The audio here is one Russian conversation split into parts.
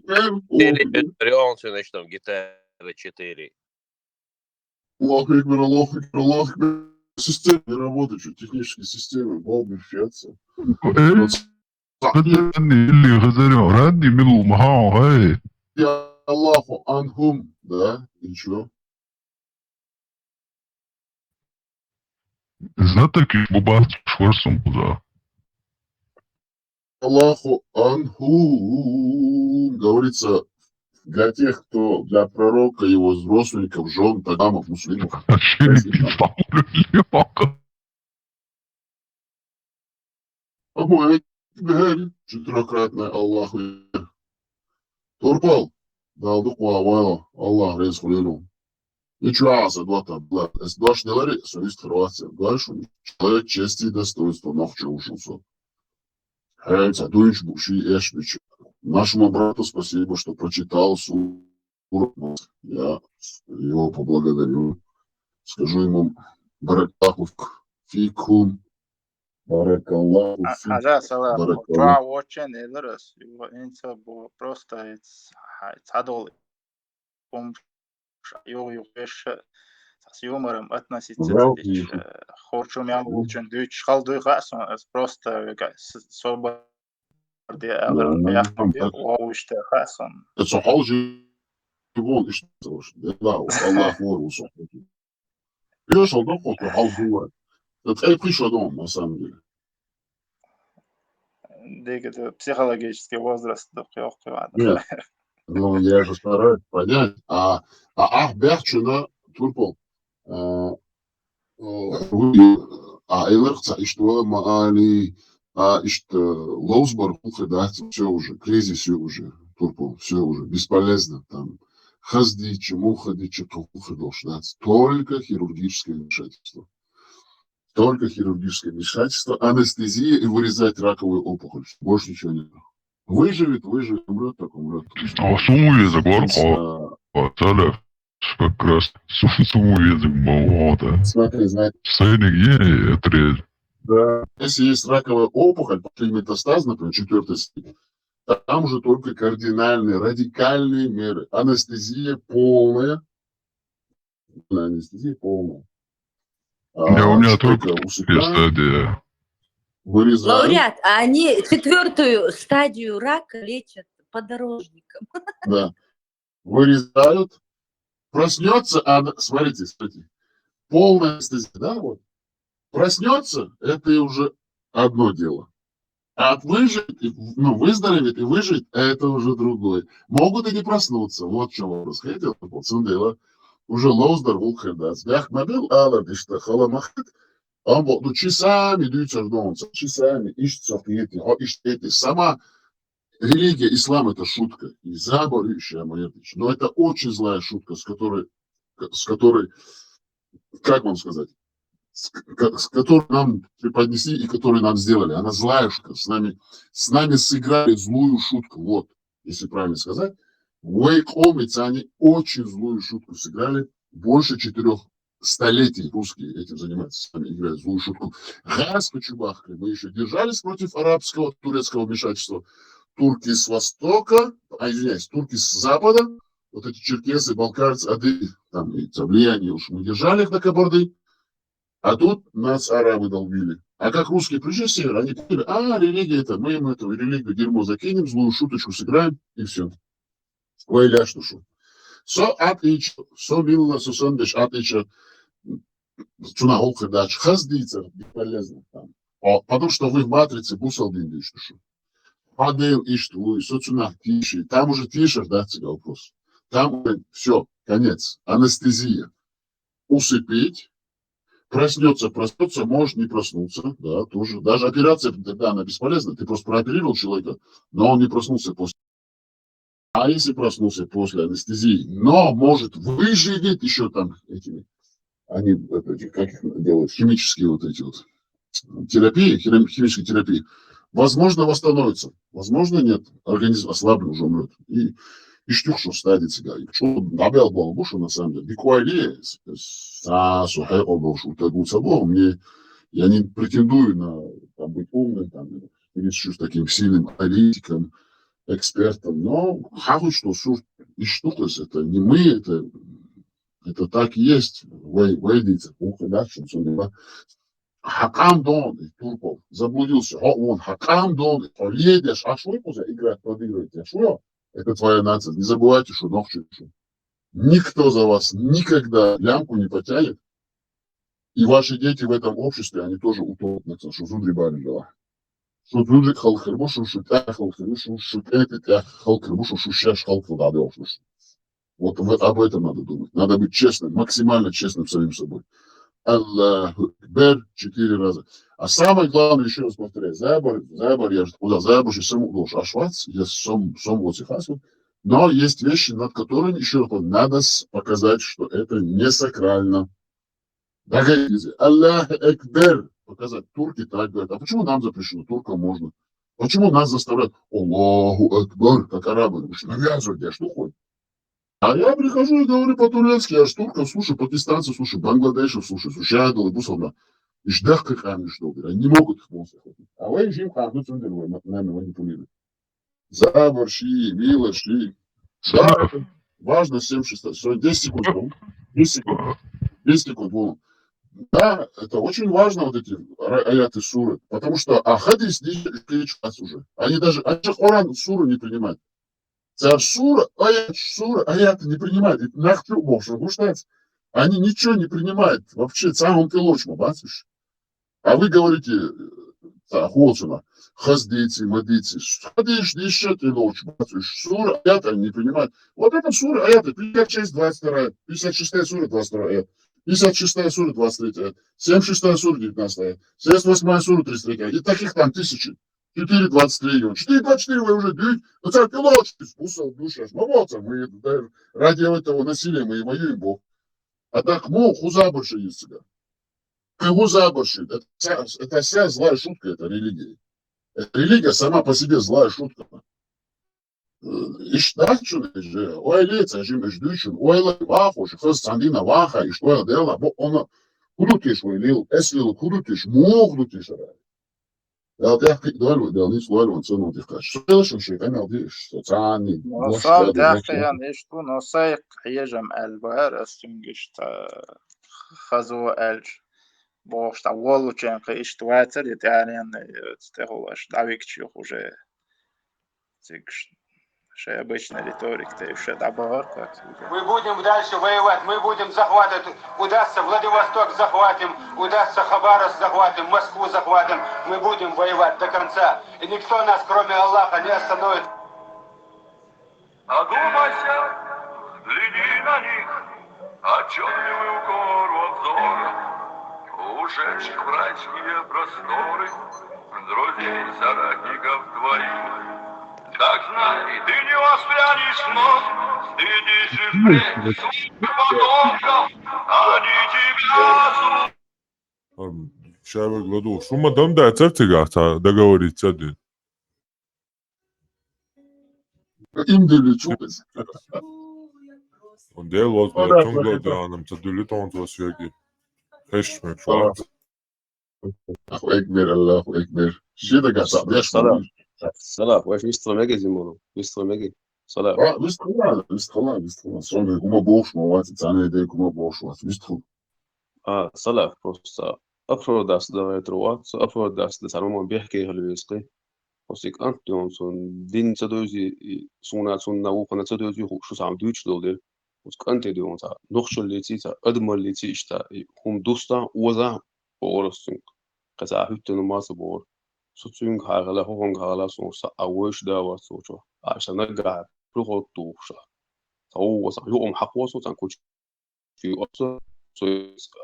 Он все начнем, гитара 4. Аллах Акбар, Аллах Акбар, Аллах Акбар. Система не работает, что технические системы, бомбы, фиатся. اللي غزالي عندي من المهاو Я Аллаху анхум, да, и чё? знаток бубат шварсом куда. Аллаху анхум, говорится, для тех, кто, для пророка, его родственников, жен, тагамов, муслимов. Четырехкратное Аллаху. Турпал, далдық уавайло, Аллах рез хулину. Ничего, два-то, два шнелари, совесть Хорватия. Дальше человек чести и достоинства, нахче ушелся. Хейца, дуинч буши эшбич. Нашему брату спасибо, что прочитал суру. Я его поблагодарю. Скажу ему баракаллаху фикум. Баракаллаху фикум. Хажа салам. Тра watching элэрс. Инца просто цадол. Югеш с юмором относиться к хочу мяучен дюч халдуй хасон просто собор де я ууште хасон это халжи вон и что да Аллах ворус пришел до фото халжу это пришел дом на самом деле это психологический возраст нет ну я же стараюсь понять Ахберчина Турпол Эйлерца, и что Маали, и что Лоусборг, да, все уже, кризис все уже, Турпол, все уже, бесполезно, там, хаздичи, мухадичи, тухудош, да, только хирургическое вмешательство. Только хирургическое вмешательство, анестезия и вырезать раковую опухоль, больше ничего нет. Выживет, умрет, так умрет. А сумму язык, как раз сумму язык был, смотри, знаете. Да. Если есть раковая опухоль, после метастаз, например, 4-й степени, там уже только кардинальные, радикальные меры. Анестезия полная. Анестезия полная. У меня только стадия. Вырезают. Лауреат, а они 4-ю стадию рака лечат подорожником. Да. Вырезают. Проснется, смотрите, полная анестезия, да, вот. Проснется, это уже одно дело. А выжить, выздороветь и выжить, это уже другое. Могут и не проснуться. Вот в чем вопрос. Хотел, дело. Уже лоуздер вулхедас. Бяхмабил, аладишта, халамахет. Он был, часами дуется в дом, часами ищется в эти. Сама религия, ислам, это шутка. И заборющая моя вещь. Но это очень злая шутка, с которой, как вам сказать, с которой нам преподнесли и которую нам сделали. Она злая шутка. С нами сыграли злую шутку. Вот, если правильно сказать. Вейк-омицы, они очень злую шутку сыграли. Больше 4 столетий русские этим занимаются. С нами играют злую шутку. Раз почубахали. Мы еще держались против арабского, турецкого вмешательства. Турки с востока, турки с запада. Вот эти черкесы, балкарцы, ады, там и влияние уж мы держали их на Кабарды. А тут нас арабы долбили. А как русские пришли с севера, они поняли, религия это, мы им эту религию дерьмо закинем, злую шуточку сыграем, и все. Вайля что шо. Со милла, со сондеш, атича, цунахолка дач, хаздица, бесполезно там. Потому что вы в матрице бусалдин дишь, что. Падел и что, со цунах тише, там уже тише, да, цыга вопрос. Там все, конец, анестезия. Усыпить. Проснется, может не проснуться, да, тоже. Даже операция, тогда она бесполезна. Ты просто прооперировал человека, но он не проснулся после. А если проснулся после анестезии, но может выживет еще там этими, они, как их делают, химические вот эти вот терапии, химические терапии, возможно восстановится, возможно нет, организм ослаблен, уже умрет. И штук, стадит себя. И что набел был, бушу на самом деле. Бикуали, сухая обувь, утагу собой, я не претендую на быть умным, или с таким сильным аналитиком. экспертом, но хаву, что сур и штуклес, это не мы, это так и есть. Вейдите, уходящим сюда. Хакам Дон из турков заблудился. Он Хакам Дон, ледешь, а что играть, подыгрываете? А что? Это твоя нация. Не забывайте, что ногчу. Никто за вас никогда лямку не потянет. И ваши дети в этом обществе, они тоже утопнутся, что зудри барижала. Что зудри халхербушу, что тя халхербушу, что тя халхербушу, что щаш халхербушу. Вот об этом надо думать. Надо быть честным, максимально честным самим собой. Аллаху Акбар 4 раза. А самое главное, еще раз повторяю, Забор, я же куда Забор, что сам угол Ашвац, я сам вот сихасу. Но есть вещи, над которыми еще раз надо показать, что это не сакрально. Дагайдизе, Аллах Акбар, показать. Турки так говорят. А почему нам запрещено? Туркам можно. Почему нас заставляют Аллаху Акбар, как арабы? Вы что, навязывают, я что ходит? А я прихожу и говорю по-турецки, я ж турков слушаю, пакистанцев слушаю, бангладешев слушаю, сущадал и бусалда. И ждах как они что, они не могут их полностью ходить. А вы им хахнут сундервой, нами манипулируют. Забор, ши, вилла, ши. Да, это важно 7-6, 10 секунд, 10 секунд, 10 секунд, вон. Да, это очень важно, вот эти аяты суры, потому что хадис не перечитать уже. Они же Коран суру не принимают. Сура, аят не принимает. Это нахтю бошь, они ничего не принимают. Вообще, самым ты лучше, бачишь. А вы говорите, холцуна, хаздите, мадите, ходишь, еще ты лучше, бачишь. Сура, аят они не принимают. Вот это сура, аяты, 56, 22, 56 сура, 22 аят. 56 сура, 23 аят. 76 сура, 19 аят. 78 сура, 33 аят. И таких там тысячи. 4,23. 4,24 вы уже дють. Ну це пілочки спусав душа. Молодца, мы ради этого насилия мы и воюем, Бог. А так, хузабарши есть себя. Хузабарши. Это вся злая шутка, это религия. Религия сама по себе злая шутка. Иштачун же, ойлеца же междучун, ойла вахуш, хыз сандина ваха, и что я делала, бо она худутиш ойлил, эслил худутиш, мохдутиш. Elke duelu dėl nesuolių cenu tika. Šilšim šiek tiek sociální. Nosal dakhtiyan ishtu nosaiq yajam albar astingishta khazo alj boshta walluchen qishtu water yani стехолаш давикчу уже тикш шей обычная риторика ты еще добавок как мы будем дальше воевать, мы будем захватывать, удастся Владивосток захватим, удастся Хабаровск захватим, Москву захватим, мы будем воевать до конца, и никто нас, кроме Аллаха, не остановит. Одумайся, гляди на них, отчетливый укор во взорах, ушедших в райские просторы, друзей, соратников твоих. Так знай, ты не воспрянешь вновь, стыдись и впредь потомков, они тебя Шайбек Ладу, шума дамда церцигахта договориться один. Им деличукас. Он дел вот тон гладианом, цадули тон твосвеги. Хешмек шуа. Аллаху Акбар, Аллаху Акбар. Шида гаса, Salah. Salah, wesh вистромеги зимону. Вистромеги. Salah. Вистхала. Сонга кума бош, мовати, цане идея кума бош, вистхал. Salah просто أفروداس ده يتروات أفروداس ده سلمان بيحكي هالويسقي وسيك أنت يوم سون دين تدوزي سونا وقنا تدوزي شو سام دوتش دولدر وسك أنت يوم تا نخش اللي تي تا أدم اللي تي إشتا هم دوستا وزا بورستون قزا هيت نماس بور سوتشون هاغلا هون هاغلا سون سا أوش دا وسوتشو عشان نرجع بروح توشا هو وصح يوم حقوسه تنكوش في أصلا så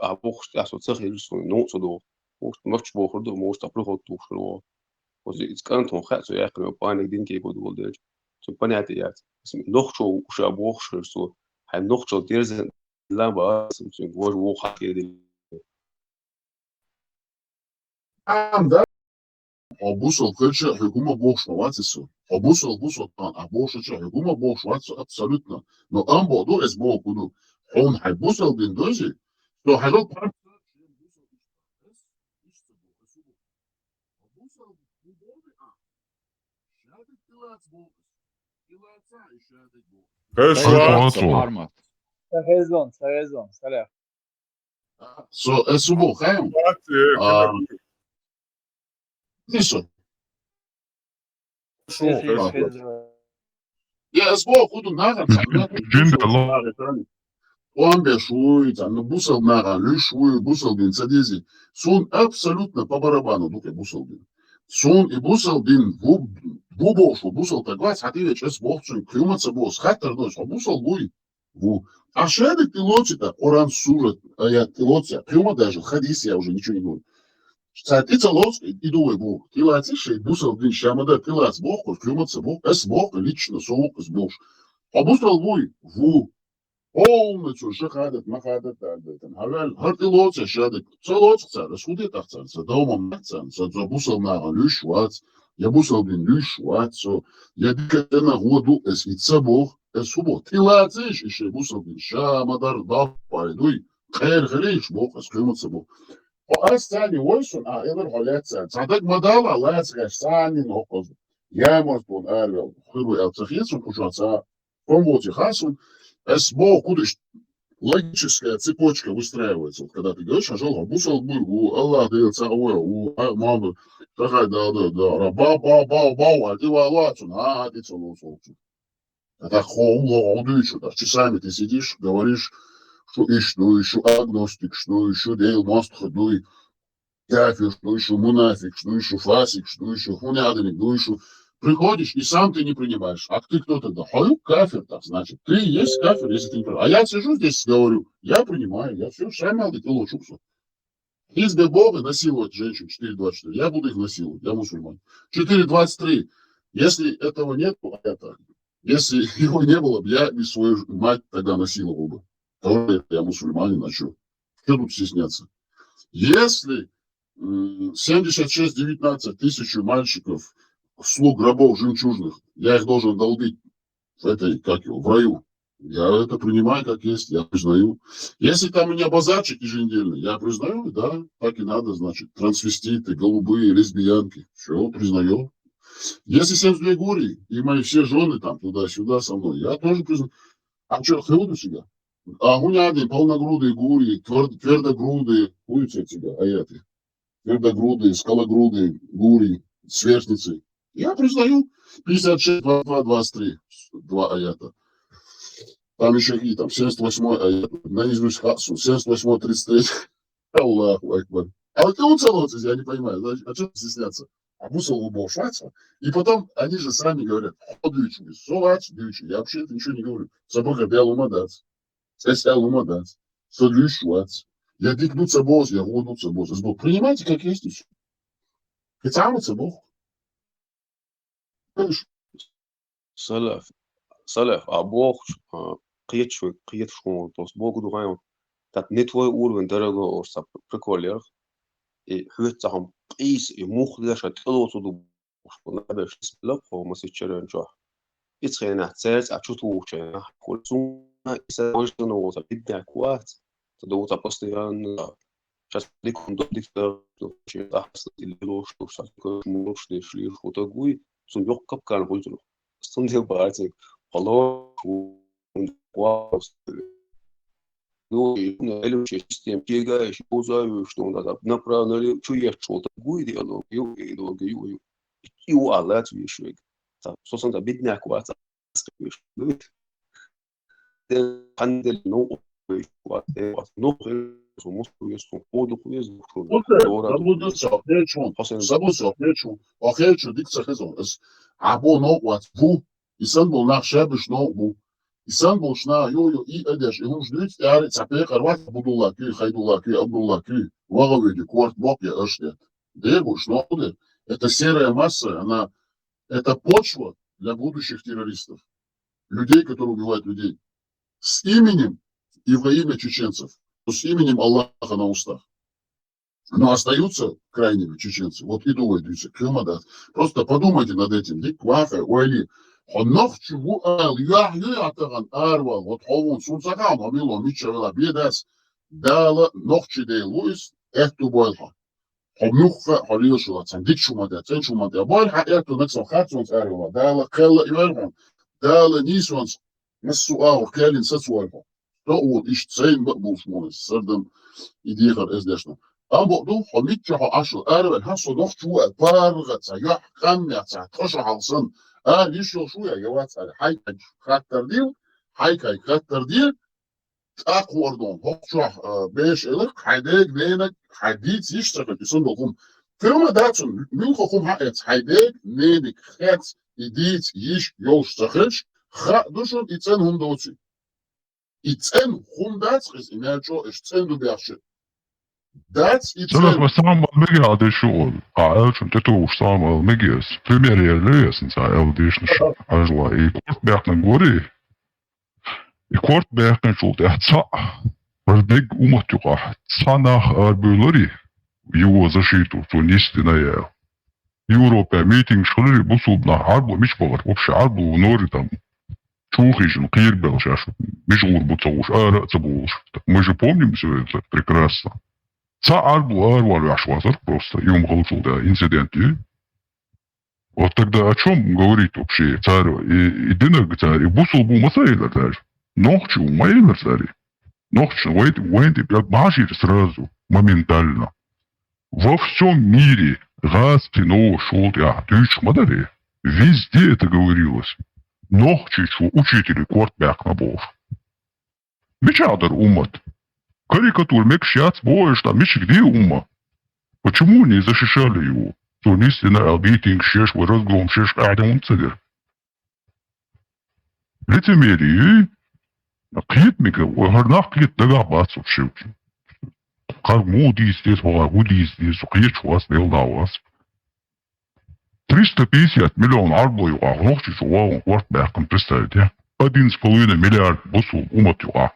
har brugt altså så helt så nogen så då och måste bo för då måste prova att då och det kan ton خاص يا اخي بان دين كي بود ولد så понятият nog så bruch så han nog så der lamba som hvor hakket det Да. Обусал кыча, хикума бош, моватису. Обусал тан, а бошача, хикума бош, абсолютно. Но амбо до эс бо куду. Он хайбусал биндози, то хайдол пар. Хешвацу. Сарезон, салях. So es u bol khaym. Niso. Ja, es bol kudu nagan. Он бешует, ну бусал нага, лишует, бусалбин, садизи. Сун абсолютно по барабану, дуке бусалбин. Сун и бусалбин, бубошу, бусал тагвац, а ты ведь es бохцун, клюматься бос, хаттер дойс, а бусал буй. А шедек пилотита, Коран сурет, я пилотия, клюма даже, хадис, я уже ничего не говорю. Сатица лоц, и думай бог, тилатиши, бусалбин, шамада, тилац бог, клюматься бог, es бог лично, соук, с бог. А бусал буй, полностью шахадат, махадат, хартилоция, шадат, целоцца, расхудит ахцанца, домом ахцанца, забусал нага, люшвац, я бусал блин люшвац, я дикатена году, эс ица бог, эс хубо, тилациш, еще бусал блин, шамадар, да, пайдуй, хэр-хэриш бог, эс клюматься бог. Ас цани ойсун, а эвер холяца, цадак мадала, лацгаш, цани нокоз, я мозбун арвел, хыру элцахицун, кушаца, помвоти хасун, es бог, кудыш, логическая цепочка выстраивается. Вот, когда ты говоришь, ажал, бусал бургу, Аллах дает царве, мамы, такая, да, бау, а ты валацун, а ты целуцу. Это хоумло, одучу, да, часами ты сидишь, говоришь, что еще агностик, что еще дейл мост ходуй, кафир, что еще мунафик, что еще фасик, что еще хунядник, что еще... Приходишь, и сам ты не принимаешь. А ты кто тогда? Халюк кафир, так значит. Ты есть кафир, если ты не принимаешь. А я сижу здесь, говорю, я принимаю, я все, шамалды, ты лучше. Избе Бога насиловать женщин 4.24. Я буду их насиловать, я мусульман. 4.23. Если этого нет, то это. Если его не было, я и свою мать тогда насиловал бы. Тоже я мусульманин, а что? Что тут стесняться? Если 76-19 тысяч мальчиков, слуг рабов жемчужных, я их должен долбить в этой, как его, в раю. Я это принимаю как есть, я признаю. Если там у меня базарчик еженедельный, я признаю, да, так и надо, значит, трансвеститы, голубые, лесбиянки, все, признаю. Если 72 гури, и мои все жены там туда-сюда со мной, я тоже признаю. А что, хевуду себя? А гуняды, полногрудые гури, твердогрудые, хуйцы тебя, аяты. Твердогрудые, скалогрудые гури, сверстницы. Я признаю 56, 22, 23, 2 аята. Там еще какие там, 78 аят, наизусть хасу, 78, 33. Аллаху акбар. А вот кого целоваться, я не понимаю, значит, а что стесняться? А бусал убол шваться. И потом они же сами говорят, ходючи, совать, дючи. Я вообще это ничего не говорю. Собака белу мадац. Сесялу мадац. Содлю швац. Я дикнуться босс, я воднуться босс. Принимайте как есть еще. Хотя бог. Салах, а бог қиет школ, то есть бог дугаем, так не твой уровень дорого, орса приколер, и хватсахам қис и мухлеш отлосуду, что надо шесть-лап, мы сейчас ничего. И цена церц, а что лучше, кольцуна, и сажено вот, бедная кварц, тогда вот постоянно. Сейчас ликом до дикта, что ахс или что, что муршли шли, что такое. Sun yok kapkan buldu. Sun diye bağırdı. Allah kuas. Ну, или систем кигаешь, позовешь, что надо. Направо, чуешь что-то, гуй диалог, ю. И у Аллах еще. Собственно, бедняк вас. Хандель, ну, ну, Або нокват бу, исан бол нахшабиш нок бу, исан бол шна йо и эдеш, и хумш дүйт яри цапе карват будулла күй, хайдулла күй, абдулла күй, ваговеди, кварт бок я эштет. Дегу, шноуде, это серая масса, она, это почва для будущих террористов, людей, которые убивают людей, с именем и во имя чеченцев. С именем Аллаха на устах. Но остаются крайними чеченцы. Вот и думайте, просто подумайте над этим. Дикваха, уэли. Хонох чугу ал, атаган арвал, вот ховун сунцаган, амило, мичавела, бедас, дала, нохчи дей луис, эхту бойха. Хомнухха, халиошула, цандик шумада, цен шумада, бойха, эхту, нексо хатсунц арвала, дала, келла, юэлхун, قال نيسوانس مسؤول كالين سسوالهم تقول إيش تسين بقبوش مونس سردم يديخر إزدشنا أبو دو حميت شو عشر أربع هسه دوخ شو بارغة سيح خمية تخش حلصن يشو شو يا جوات حي خاطر ديو حي خاطر ديو أقوى دون هو شو بيش إلك حيدك لينك حديد يشتغل يصندوقهم فيلم داتون من خم حقت حيدك لينك خات يديد يش يوشتغلش دوشون يتسنهم دوتي يتسن خم داتخز إناجو إشتسن دو بيعشي داتس Selles يتسن mēs samal megādi šol, elčun te tūš samal megies, premjeri leesens eldīšnuši, ažlā I kortbēkna gori, I kortbēkna šol te atsa, vardeg umatjuqa, tsanah arbülori, juo zašitu, to nistina jēl. Европа meeting шолери бусубна, арбу мичбалар, вообще арбу нори там, чухишн, кирбел шаш, мижгур буцауш, цабуш. Мы же помним все это прекрасно. Ца арбу арвалю ашвазар просто, и умгалчул, да, инциденты. Вот тогда о чем говорить вообще царь, и динаг царь, и бусул бу масаилер царь. Нохчу маилер царь. Нохчу, войны, блядь, башир сразу, моментально. Во всем мире газ, кино, шел, тысяч мадари. Везде это говорилось. Нохчичу учители кортбяк на бов. Мечадер умат. Карикатур мекшяц боешь там, меч где ума? Почему не защищали его? Тунистина албитинг шеш, разгром шеш, адам цедер. Лицемерие, клитмика, гарнах клит дагабасов шевчи. Как муди здесь, гуди здесь, клич вас, дел на вас. 350 миллионов арбой, нохчичу вау, кортбяком, представьте. 1,5 миллиард бусу умат юа.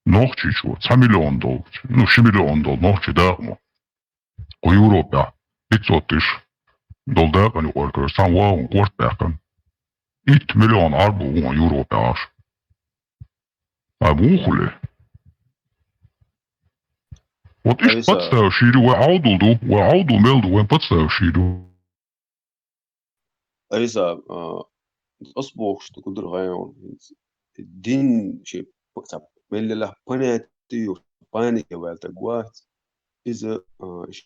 Нохчичу, 100 миллион долларов, ну, 6 миллион долларов, нохчи дагмо. У Европе 500 тысяч долларов, они говорят, сам вау, кортбяком. 1 миллион арбу у Европе аж. А бухули. Вот иш подставший, وعودوا ميلدو وين подставший. أيسا أصبح شو تقدر غيرون الدين شيء بكتب ملي له بناتي وباني والتقوات إذا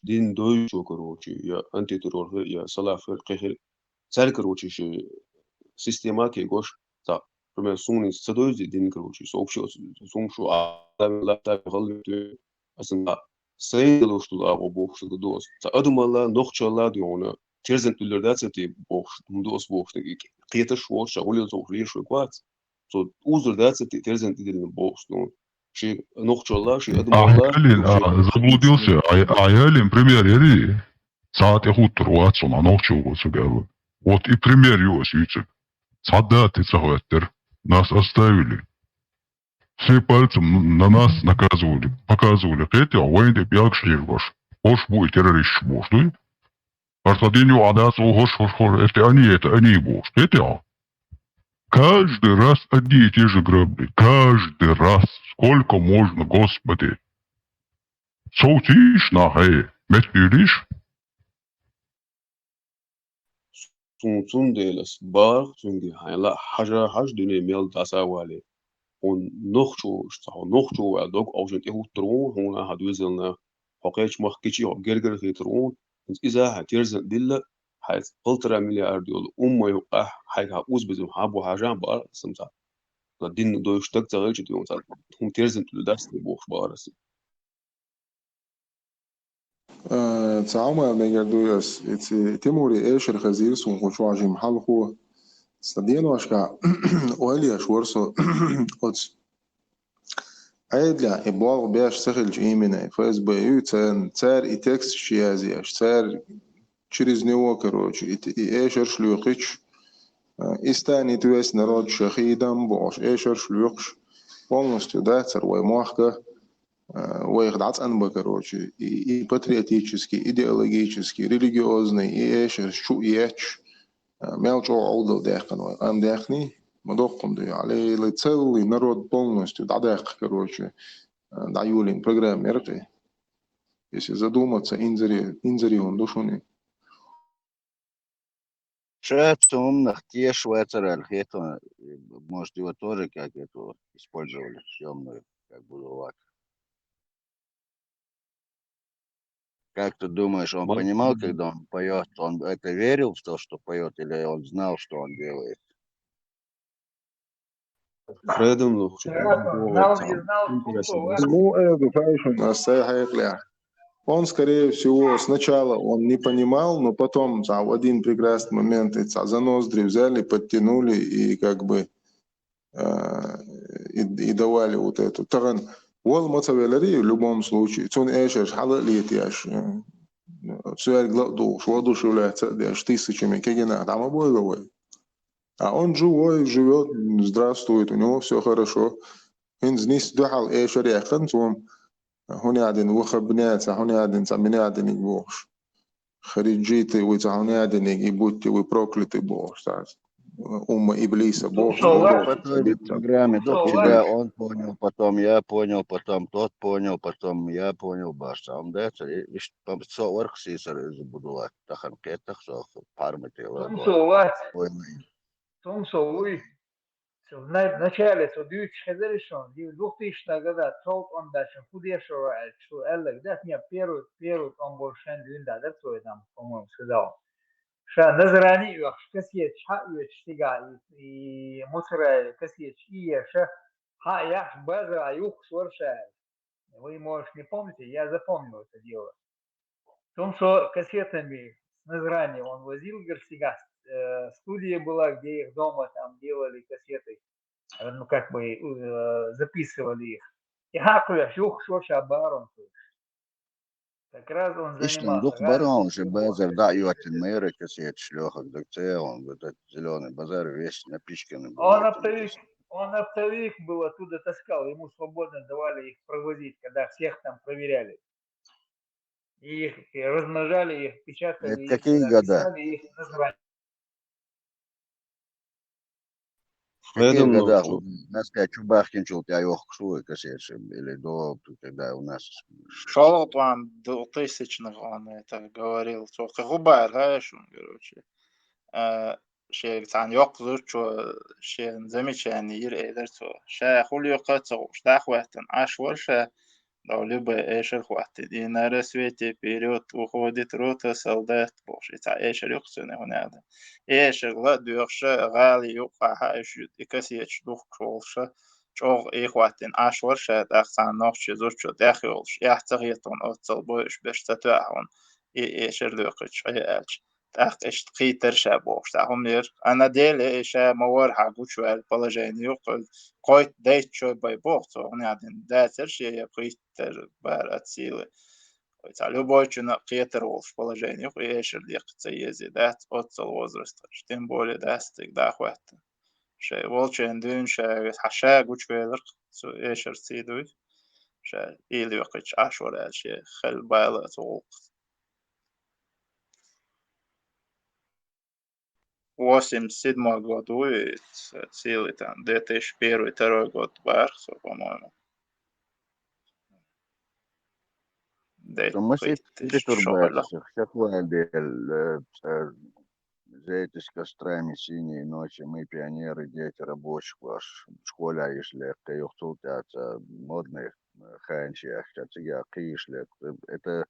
دين دوي شو كروشي يا أنت تروح يا صلاة في القهر سال كروشي شيء سيستما كيغوش تا بما سوني سدوزي دين كروشي سوكشو سونشو عالم لا تغلط أصلا سيدلوش تلا أبو بوخش تدوس تا أدم الله نخش الله ديونا تيرزن تلرداتي بوخش مدوس بوخش قيتش شو شغل زوجي شو كوات سو أوزرداتي تيرزن تدين بوخش دون شيء نخش الله شيء أدم الله заблудился. А я лим пример ери. Саат ехут руатсон, а нохчу государу. Вот и пример его свитик. Солдаты захватер. Нас оставили. Все пальцем на нас наказывали. Показывали. Эти, а военные бягшли ваш. Хош будет террорист бошты. Арсадиню адасу хош. Это они бошты. Это. Каждый раз одни и те же грабли. Каждый раз. Сколько можно, Господи. Соутишь нахай. Метбиришь? سون ديلس بار سونجي هلا حاجة دنيا ميل داسا والي هون نخشو والدوك أو جنتي هو ترون هون هدوزلنا حقيقة مخكيشي أو جرجر في ترون إذا هتيرزن دلة حيث قلترا مليار دول يوقع حيث هؤوز بزم حابو حاجة بار سمسا الدين دو يشتك تغيرش ديون سال هم تيرزن تلداس بوخ بارس تعاوما بيجردويس تيموري ايش الخزير سون خوشو عجي محل خو استدين واشكا وهليا شورسو قدس عيدلا إبواغ بياش سخل جيمنا فاز بيو تار إتكس شيازي تار تشريز نيو كروج إيشر شلوقش إستاني تويس نراد شخيدم بوش إيشر شلوقش полностью да царвой махка ويخدعت أنبا كروج и патриотический, идеологический, религиозный и إيشر شو إيش مالجو عوضل داخل أم داخني مدوقهم دي عليه لتصلي نرد полностью دعداق كروج دعيولين программ يرقي если задуматься инзари он душуни Швец умных, те швейцары, это, может, его тоже как эту использовали, темную, как булавак. Как ты думаешь, он понимал, когда он поет, он это верил в то, что поет, или он знал, что он делает? Фредом, ну, что Знал, не знал, Ну, это, конечно, он, скорее всего, сначала он не понимал, но потом в один прекрасный момент за ноздри взяли, подтянули и как бы и давали вот эту. Таган, вол моцавелари в любом случае. Цон эшеш халалит яш. Суэль гладуш, воодушевляется, аж тысячами кегена, там обои. А он живой, живет, здравствует, у него все хорошо. Хинзнис духал эшер яхан, цон هنادن وخبنات هنادن سامنادن يبوش خريجيتي وتهنادن يبوتي وبروكلتي بوش إبليس бог. По той программе тебя он понял, потом я понял, потом тот понял, потом я понял, башам, да, и что орксисер забудula, тахан кетах, что пармите, в начале 2000 года толк он даже худейшего, что Эллек, да, мне первый он был шен дюнда, да, что я там, по-моему, сказал. Ша назрани юх, касьет ша юх стига, и мусора касьет ия ша, ха я база юх сворша. Вы, может, не помните, я запомнил это дело. В том, что кассетами с назрани он возил Гарсига, студия была, где их дома там делали кассеты, ну как бы записывали их. И хакуя шух шоша барон. Как раз он Ишнан дух занимался. барон же базар, да, юатин мэры кассет шлёхак, да це он, вот этот зеленый базар весь напичканный был. Он оптовик был, оттуда таскал, ему свободно давали их провозить, когда всех там проверяли. И их размножали, их печатали, Это какие года? их названия. В каких годах? Нас как Чубахкинчул, тебя ёхкшуй кассетши, или до, когда у нас... Шел план 2000-х, он это говорил, что губайр, знаешь, он, короче. Шег цан yok zurço şen замечание ир эдер цо ша хулио кацо шта хватен аш ворша да любе эшер хватит и на рассвете вперед уходит рота солдат бош это эшер юксуне хунада эшер ла дюрша гали юка хашют и касеч дух кролша чог и хватен аш ворша да цан нохче зурчо дахилш яхтагитон отцол бош бештатаон и эшер лукач айалч так эшт қитер ша бош та хомер ана деле ша мавар хагуч вал положение койт дейт чой бай бох то он один датер ше я қитер бар от силы это любой чуна қитер олш положение эшер лекция ези дат отцол возраст тем более дастик да хват ша волчен дун ша хаша гуч велер so эшер сидуй ша или вақич ашвар ше хел байла толк 87 году и целый там 2001-2002 год Барса, по-моему. Томасит Петербург, какой отдел, зайтесь кострами синие ночи, мы пионеры, дети рабочих ваш в школе, а если каюхтут, это модные ханчи, а я кишли, это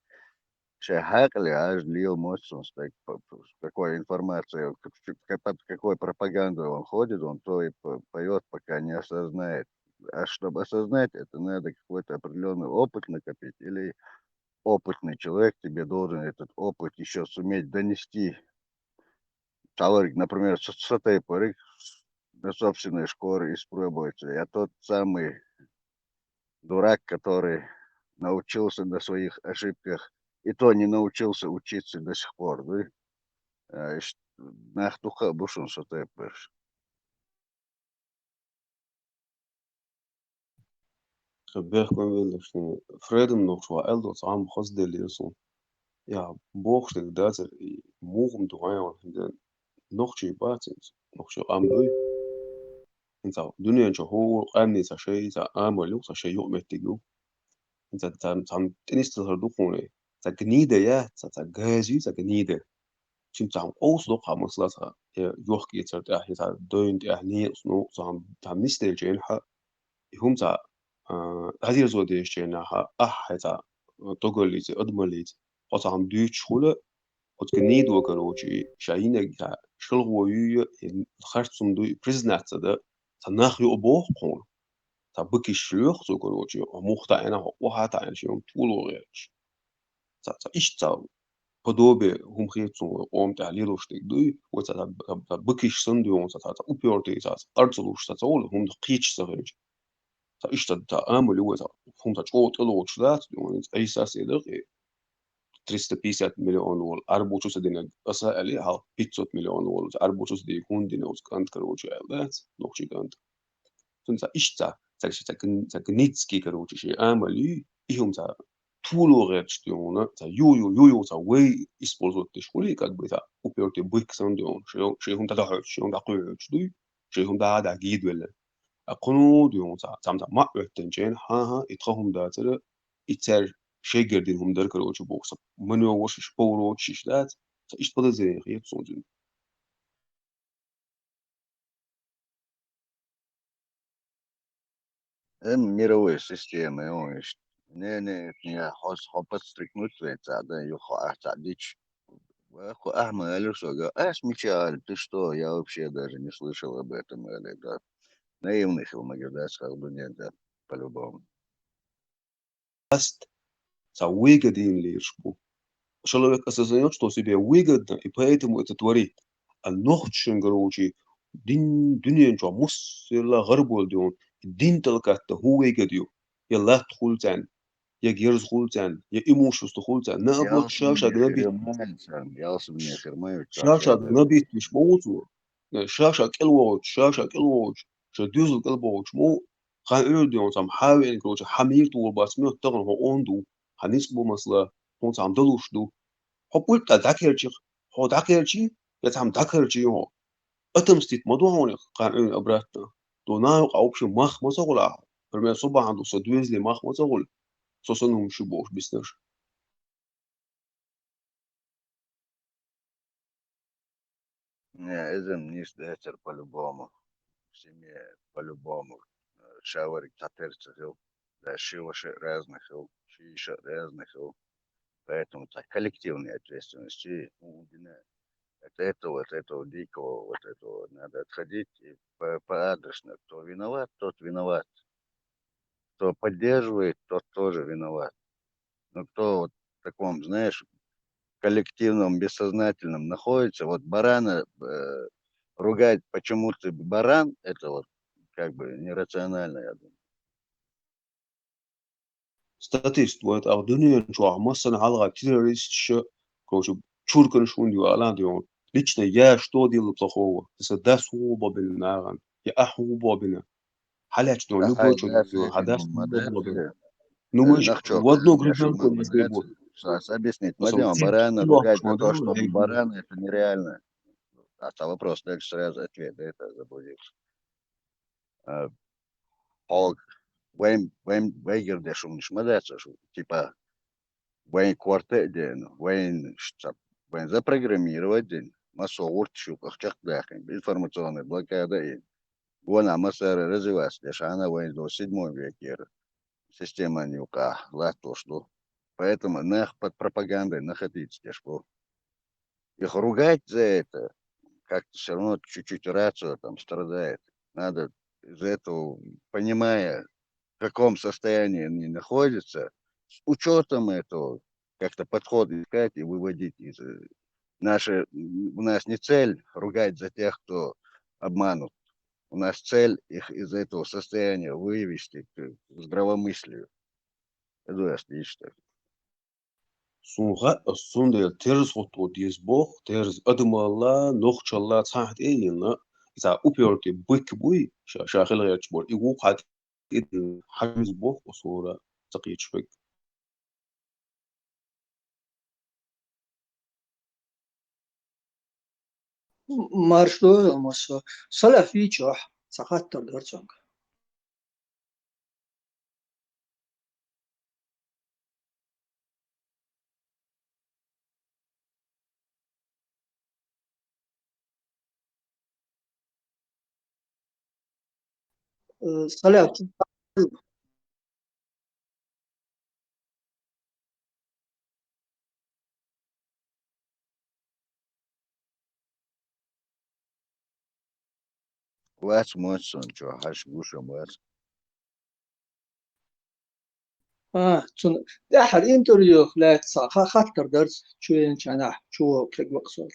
Шахакли аж лил мощно с какой информацией, под какой пропагандой он ходит, он то и поет, пока не осознает. А чтобы осознать, это надо какой-то определенный опыт накопить, или опытный человек тебе должен этот опыт еще суметь донести. Человек, например, с этой поры на собственной шкуре испробовать. Я тот самый дурак, который научился на своих ошибках, и то не научился учиться до сих пор, да? Нахтуха бушун что-то пишешь. خبركم بالله فريدم نوشوا ألدو طعام خاص دليسون يا بوخش داتر موغم دعاء هندن نوخشي باتنس نوخشي أمري انت دنيا جهور أمني تشي تا أمر تشي يوم تيجو انت تعم تنس تردوخوني تا جنيدة يا تا جازي تا جنيدة شن تعم أوس دوقها مصلاتها يوخ يتسرت يتا دوين ني سنو تام نستيل جين هم تا هذه زودي جينها يتا توغوليز ادموليز وتام دوتش خول وتكنيد وكروجي شاينة شلغوي خرطسم دو بريزنات ده تناخ يوبوخ قون تبكي شلوخ زوكروجي ومختا انا وهاتا ان شيوم طولو غيرش تا إيش podobe humkhetsung om talirustik dui wata bukish sundion ta upiorte ta artsulus ta ol hum qich savage ta ishta ta amul wata hum ta chot elotshlat dion aisas eder 350 مليون wol arbutsus dina asa ali ha 500 مليون wol arbutsus di hundina us kant karoche aldat nochi kant tunsa ishta ta gnitski karoche shi amali ihum ta Тулорет штиона, та ю та way использовать школе как бы та уперти бык сандион, ши хум та дахт, ши хум та qyrt штуй, ши хум та да гидвеле. А кону дион та ма ötten ha итрахум да тера итер шегердин хум дер короче бокса. Мэнэ вош шпоро чишлат, та ишт подозрение хет сондин. Мировой системы, он не подстрикнуть да, юха дичь. Ахмалю что, смечаль, ты что, я вообще даже не слышал об этом, или да. Наивных в Магадашах, нет, да, по-любому. Аст та выгодин лишку. Человек осознает, что себе выгодно, и поэтому это творит. А нохчен, короче, دنيا جو مسلا غرب ولدون الدين تلقات هو يقديو يلا تخولتان يا جيرز خولتان يا إيموشوس تخولتان نابلت شاشة نبي شاشة نبي مش موضوع شاشة كل شاشة شدوز كل مو خان أرديون تام حاول كروش حمير طول بس ميو تغن هو أندو هنسبو مثلا هون تام دلوش دو حبولت داكيرجي هو داكيرجي يا تام داكيرجي هو أتمستيت موضوعوني قانون أبراتنا دوناو قاوبش مخ مزغلا برمي صبا عنده صدويز لي مخ مزغل سوسنهم شبوش بيسنش Не, изем низ децер по-любому. В семье по-любому. Шаурик татерца хил. Да, шиваши разных хил. Шиша разных хил. Поэтому так, коллективная ответственность. И от этого дикого, вот этого надо отходить и по-адресно. Кто виноват, тот виноват. Кто поддерживает, тот тоже виноват. Но кто вот в таком, знаешь, коллективном, бессознательном находится, вот барана ругать, почему ты баран, это вот как бы нерационально, я думаю. ستاتيست وات أو دنيا شو مثلا على تيرست شو كوش شوركن شون ديو ألان ديون ليشنا يا شتو ديال البلخوة تسداس هو بابل ناغن يا أحو بابنا حالات ديون لقوش ديون هداس هو بابنا نمش Нахчо, ودنو Яшу грибен кон изгребут объяснить, مثلا Мадима, تيم барана كيلو ругать за то, شمادان что он هيك баран, это нереально. А вопрос дальше сразу ответ, да, это заблудился. Полк, вейгер, шум не шмадаться, типа, вейн квартет день, вейн запрограммировать день, массо уртшу, как чахдахин, информационная блокада и вон амасара развиваться, даже она вейн до 7 веке, система нюка, лато что. Поэтому нах под пропагандой находиться, тяжко. Их ругать за это, как-то все равно чуть-чуть рацию там страдает. Надо из этого, понимая, в каком состоянии они находятся, с учетом этого, как-то подход искать и выводить из у нас не цель ругать за тех, кто обманут. У нас цель их из этого состояния вывести к здравомыслию. Это отлично. سونغا السون تيرز خطو ديز بوخ تيرز أدمالا نوخشالا تحت إينا إذا أوبيورتي بويك بوي شاخل غير تشبور إيوو قاد إذن حجز بوخ وصورة تقيت شبك Marshall, mosso, solo ficio, sacato l'orzo. Саляф, واس موتسون شو هاش بوشم واس. تون أحد إنتريو لا تصا خاطر درس شو أنا شو كيك مقصود.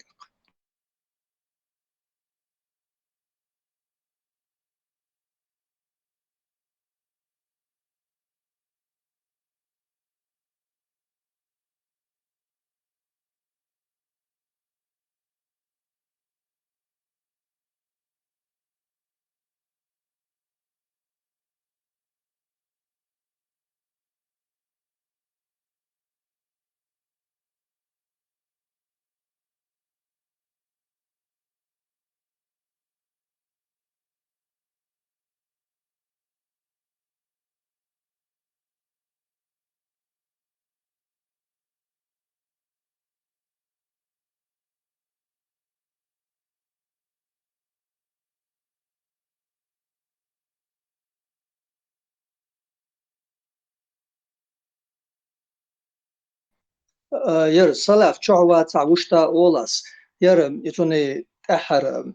ير صلاف شعوة تعوشتا أولاس ير يتوني أحر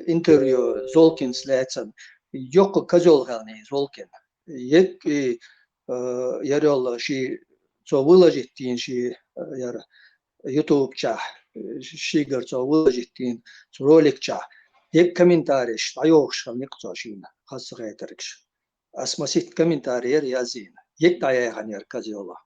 إنتريو زولكنز لاتن يوك كجول غاني زولكن يك يريول شي تو ولاجتين شي ير يوتيوب شاه شيغر تو ولاجتين روليك شاه يك كومنتاريش تايوش نقطة شينا خاص غيتركش اسمسيت كومنتارير يازين يك تايا غنير كجولا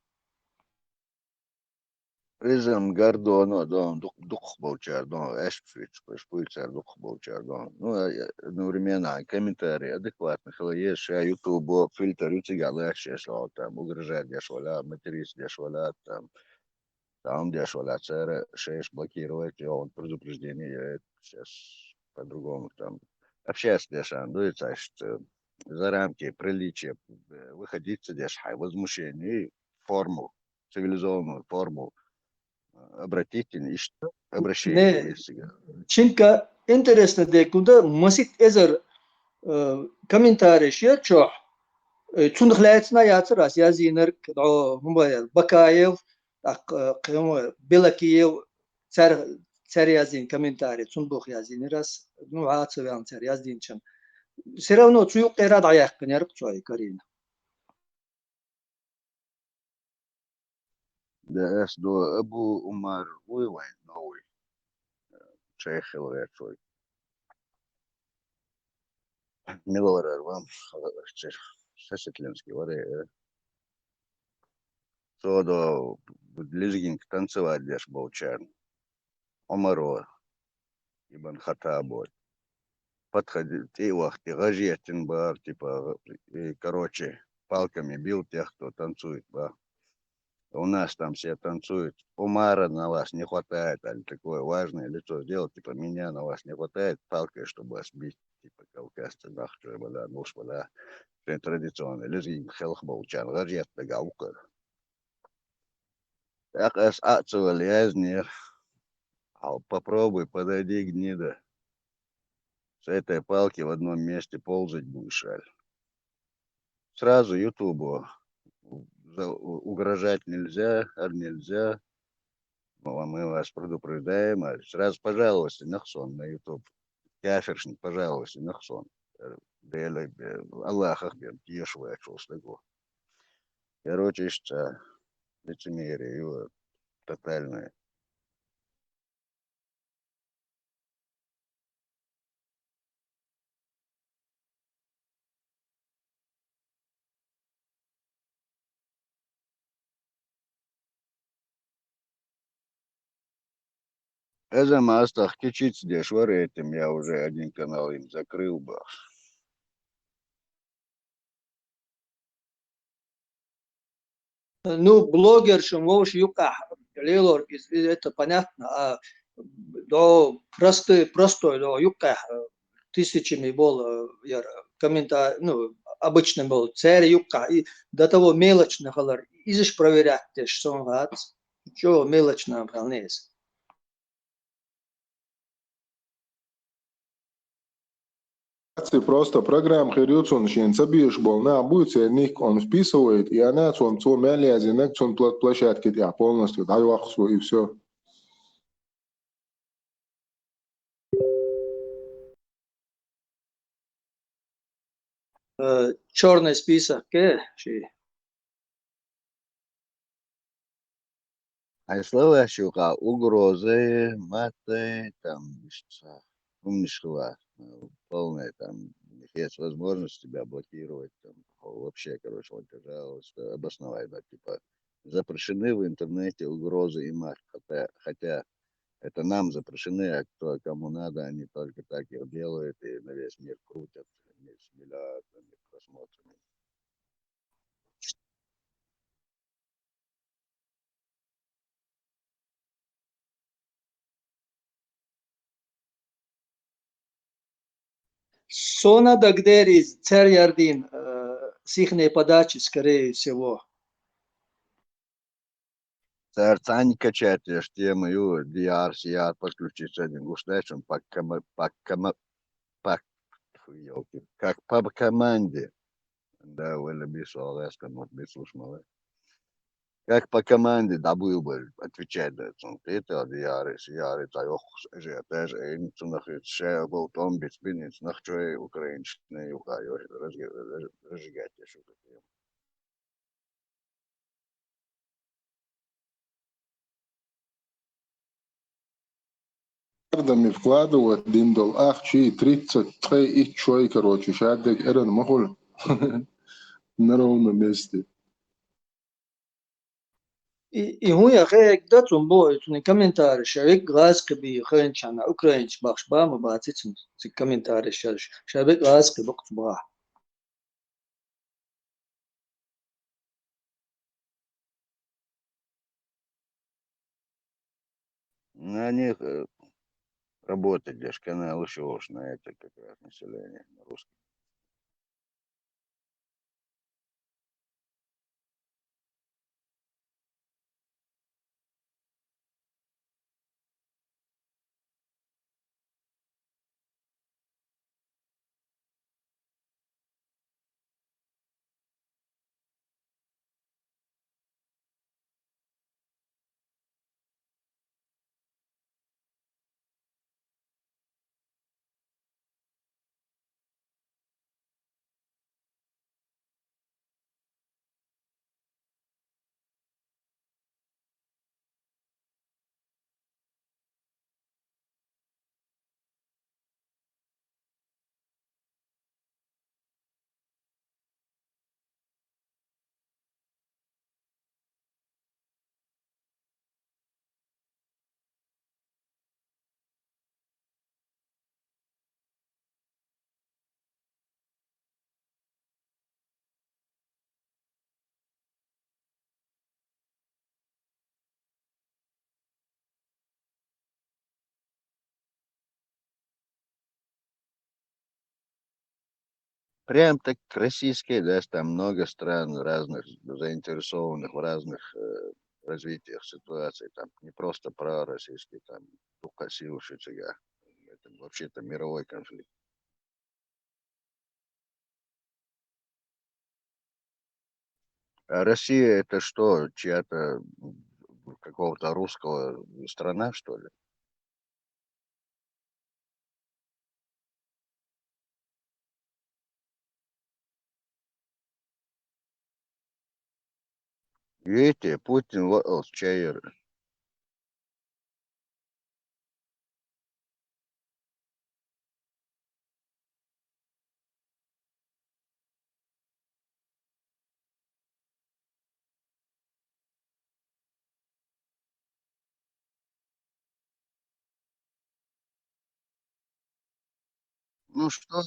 Ризам Гордоно, дон, дух болчар, дон, эшпфич, пульцар, дух болчар, дон. Ну, одновременно комментарии адекватно. Есть YouTube, фильтр, утигал, шла, там, угрожать дешвала, матерись дешвала, там дешвала, цера, шесть блокировать, он предупреждение, сейчас по-другому там. Общаться дешан, дуется, что за рамки приличия выходить дешай, возмущение, форму, цивилизованную форму обратительный, что обращение не есть сега. Чинка интересно декунда масит эзер комментарий чё цундхлаецна яцрас язинер هم بكايف بلكيев цар язин комментарий цундух язинерас ну عاطفه цар язинчен все равно цуюк эрад аяк кнерк чой карин. Да, с до Абу Умар Уивайн новый, шейх Элвечой. Милорер вам, Сесетлинский, варе. Содо, Лизгинг танцевать деш болчан. Омаро, Ибн Хаттабой. Подходит, и вахти, гажетин бар, типа, короче, палками бил тех, кто танцует, ба. У нас там все танцуют. Умара на вас не хватает, а такое важное лицо сделать, типа меня на вас не хватает, палкой, чтобы вас бить, типа кавказцы, нахчу, бала, нуш, бала. Это традиционно. Лезгин хелх болчан, гажет, тагаука. Так, ас ацуал язнер. Попробуй, подойди, гнида. С этой палки в одном месте ползать будешь, аль. Сразу Ютубу угрожать нельзя, аль нельзя. Мы вас предупреждаем, аль. Сразу пожалуйста, нахсон на Ютуб. Кафершник, пожалуйста, нахсон. Аллах ахбер, ешвая чувствую. Короче, что лицемерие его тотальное. Это мастах кичить здесь этим я уже один канал им закрыл бы. Ну, блогер, шумовш юка, лилор, это понятно, а до простой, до юка, тысячами был комментарий, ну, обычно был царь юка, и до того мелочно, халар, изиш проверять, что он гад, что мелочно, правнес. Просто программа Херюцун Шин Сабиш был на будет ник он вписывает, и она он то мелязинек, он площадки я полностью даю ахсу и все. Черный список, ши. А слова шука угрозы, маты, там, умнишла, полная там, есть возможность тебя блокировать, там, вообще, короче, вот, пожалуйста, обосновать, да, типа, запрещены в интернете угрозы и мат, хотя это нам запрещены, а кто, кому надо, они только так их делают и на весь мир крутят с миллиардами просмотрами. Сона Дагдерис, царь Ярдин, с ихней подачи, скорее всего. Сердца не качать, я ж тему, DR, CR подключиться один гуштачем, как по команде. Да, вы бису, лескан, вот бису шмалы. Как по команде, да, был бы отвечать, да, это DR, CR, это ох, же, это же, не цунах, ше, был том, беспинец, нахчой, украинский, юха, разжигать, я шутка. Миллиардами вкладывать диндол ах чи 33 и чой, короче, шадек эрен махул на ровном месте. И хуя хэк да цумбой, туни комментарий, шавек глазка би хэнчана, украинч бахш ба, мы бацицин, комментарий шаш, шавек глазка бахш ба. На них работать, где ж канал еще уж на это как раз население, на русском. Прям так российские, да, там много стран разных, заинтересованных в разных развитиях ситуации, там не просто про российский, там Духасил, Шичига. Это вообще-то мировой конфликт. А Россия это что, чья-то какого-то русского страна, что ли? Видите, Путин вот чайр. Ну что,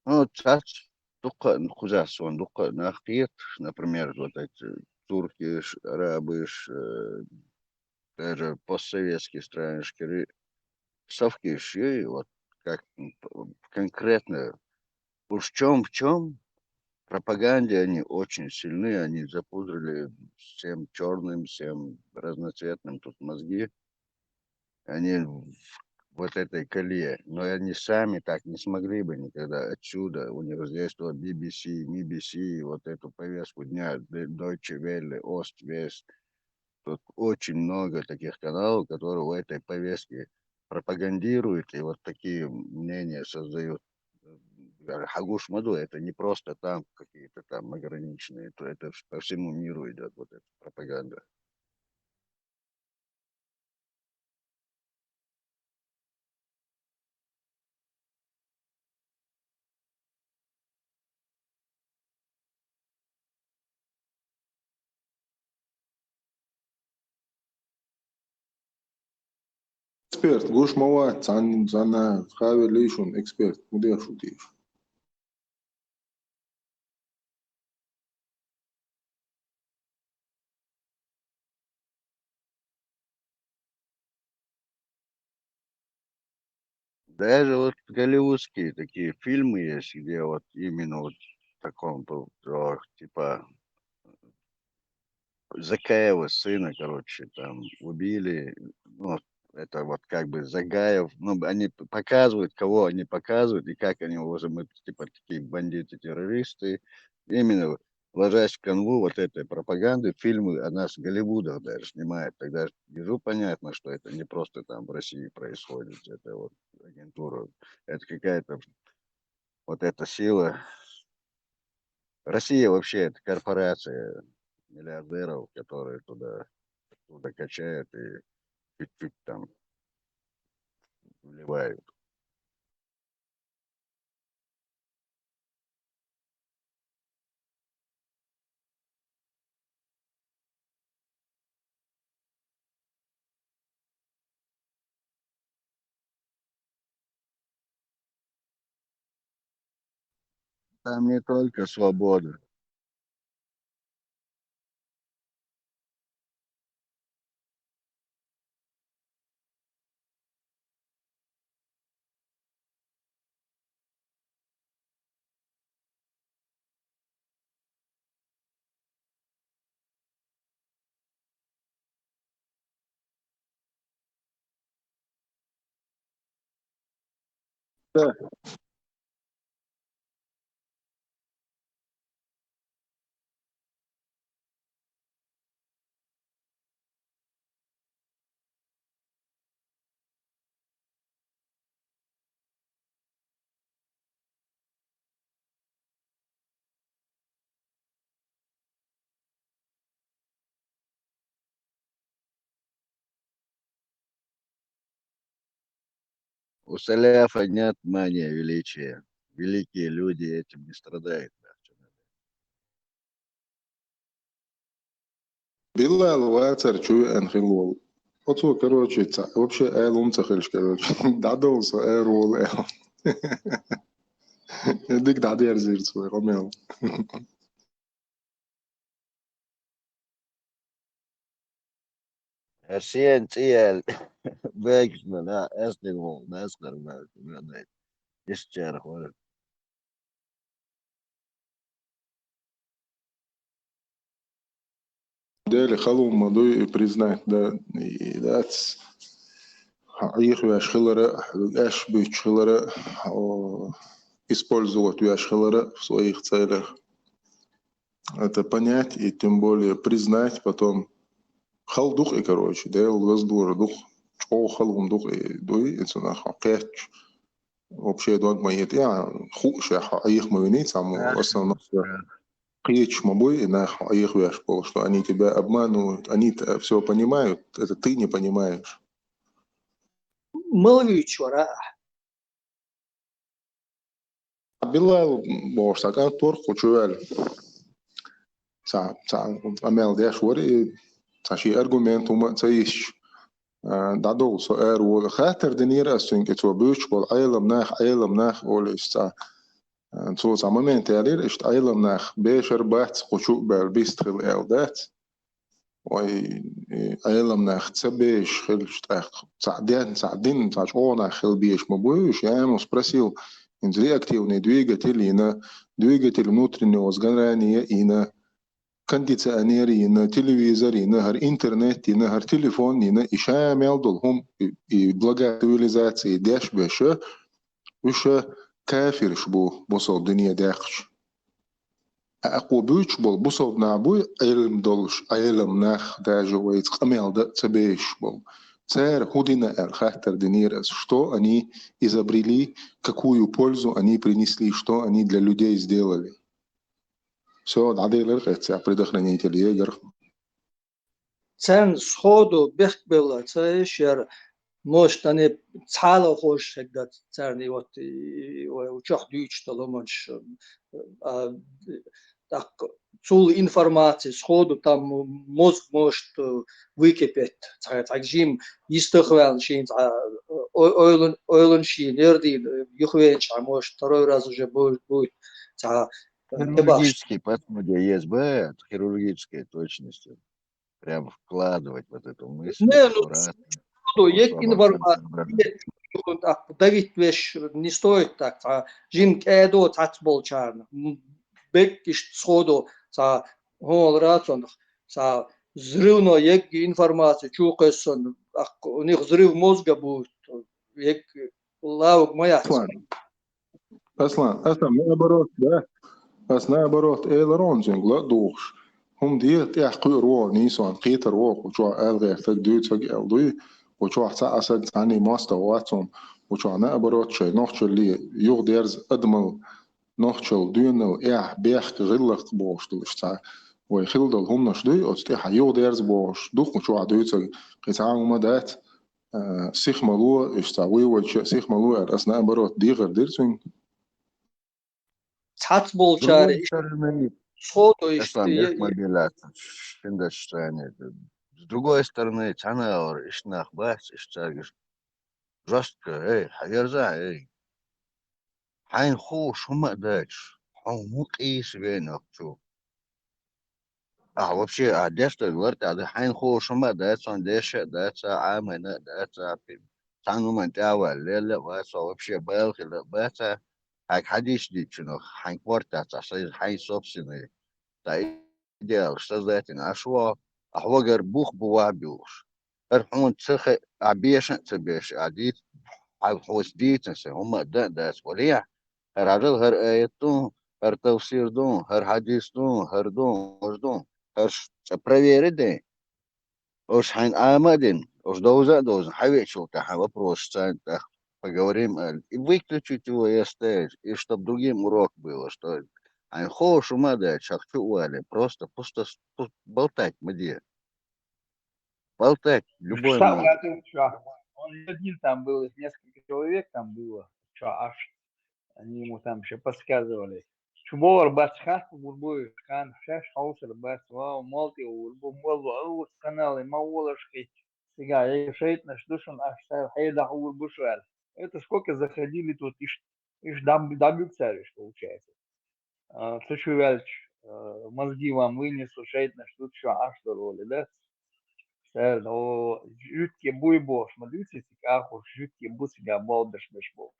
ну, только хузасон, только нахтит, например, вот эти турки, арабы, даже постсоветские страны, совки, вот как конкретно, уж в чем пропаганде они очень сильны, они запудрили всем черным, всем разноцветным тут мозги, они вот этой колее, но они сами так не смогли бы никогда отсюда, у них здесь то BBC, вот эту повестку дня, Deutsche Welle, Ost-West, тут очень много таких каналов, которые в этой повестке пропагандируют и вот такие мнения создают. Хагуш Маду это не просто там какие-то там ограниченные, то это по всему миру идет вот эта пропаганда. эксперт гуш مواد عن زنا خاوي ليشون эксперт مدير شو تيف Даже вот голливудские такие фильмы есть, где вот именно вот в таком типа Закаева сына, короче, там убили, ну, это вот как бы Загаев, ну, они показывают, кого они показывают, и как они уже, мы, типа, такие бандиты-террористы, именно ложась в канву вот этой пропаганды, фильмы о нас в Голливудах даже снимают, тогда ежу понятно, что это не просто там в России происходит, это вот агентура, это какая-то вот эта сила. Россия вообще это корпорация миллиардеров, которые туда качают и чуть-чуть там вливают. Там не только свобода. Да. У Саляфа нет мания величия. Великие люди этим не страдают. بالله الواتر شو انخلول أطول كروتشي вообще элум تخلش كروتشي دعدو سؤال ولا ديك دعدير زير سوي رميل Арсен Циель, Бекшман, Эстигол, Нескар, Исчер, دالي خلو مضوي признать да и that's их вяш хилера эш бич хилера использовать вяш хилера в своих целях это понять и тем более признать потом خلدوق إيه كروش ده الغزدور دوق أو خلهم دوق إيه دوي إنسان حقيقة وبشيء دوق ما يتيا خوش حقيقة ما بيني سامو أصلا نفسه قيتش мобой на их вяж пол, что они тебя обманывают, они все понимают, это ты не понимаешь. ملويتش وراء Билал бошта кан тур кучуэл sa amel деш وري sa شي argument وما تسيش دادو سو ولا خاطر دنير اسين كتو بوش ولا عيلم ناخ ولا استا so sa moment ist eilen nach bescher bats قشوق بال بيستخل الدات وي أيلم ناخد سبيش خلش تاخ ساعدين تعشقونا خل بيش مبويش ياموس برسيل إنزلي أكتيو ندويجة تلينا دويجة تلنوتر نيوز غنرانية إينا كندي تانيري إن تلفزيون إن هر إنترنت إن هر تليفون إن إشامل دلهم بلغة سيفيليزاتي داش بشه وش كافر شبو بوصل الدنيا داخش أقو بيوش بول بوصل نعبوي علم دلش علم ناخ داجو ويتقمل دا تبيش بول царь худина архактер денирас, что они изобрели, какую пользу они принесли, что они для людей сделали. Все, надо лерхаться, предохранитель егер. Цен сходу бех было, це шер, может они цало хош, когда царь вот учах дюч толоманш, так цул информации сходу там мозг может выкипеть, так жим истохвал шин, ойлон шин, эрдин, юхвенч, а может второй раз уже будет, Хирургический подход ЕСБ, хирургической точностью. Прям вкладывать вот эту мысль. Не, ну, есть информация, Давид вещь не стоит так, жим эдо тацбол чарна, бекиш сходу, гол рацион, взрывно есть информация, чукасон, у них взрыв мозга будет, есть лавок моя. Аслан, наоборот, да, наоборот, эйлерон зингла душ. هم ديت يحقوا روح نيسان قيت روح وشوا ألغي تجديد تج ألضي وشوا سأسد عني ماستر واتهم وشوا نأبرات شيء نخشل لي يغدرز أدمل نخشل دينه إيه بيحك غلق باش دوشتا ويخلد هم نشدي أستيح يغدرز باش دوخ وشوا دوتج قطعة ومدات سيخ ملوه اشتاوي وش سيخ ملوه أرس نأبرات دي غير ديرتين تاتبول شارع сходу С другой стороны, Чанауэр, Ишнах, Бач, Ишчагиш, жестко, Хагерза, Хайн Ху, Шума Дач, Хомук и Свенок, Чу. Вообще, детство говорит, Хайн Ху, Шума Дач, он Деша, Дача, Амена, Дача, Тануман Тява, Леле, Васа, вообще, Белхи, Баца, Хак Хадиш Дичину, Хайн Квартаца, Хайн собственный. Та идеал, что за это нашло, гар бух буабилуш. Эрхун цеха абешен цебеш, адит, хос дитенсе, ума да сколия. Радил гар эйтун, гар тавсирдун, гар хадистун, гар дун, ождун, гар провериды. Уж хайн амадин, уж доза, хайвечулка, вопрос, поговорим, и выключить его и оставить, и чтобы другим урок было, что Айн хош умада, чахчу уали, просто болтать, где? Болтать, любой может. Он не один там был, их несколько человек там было, аж они ему там еще подсказывали. Чубор бацхах бурбуй, хан шаш хаусер бацва, молти урбу молу, каналы маулашки, сега, я шейт наш душан, аж хайда урбушвал. Это сколько заходили тут, иш дамбю цариш, получается. Слушай, мозги вам вынесу, шейт на что еще аж роли, да? Но жутки буйбо, смотрите, как уж жутки бусига балдаш бешбо.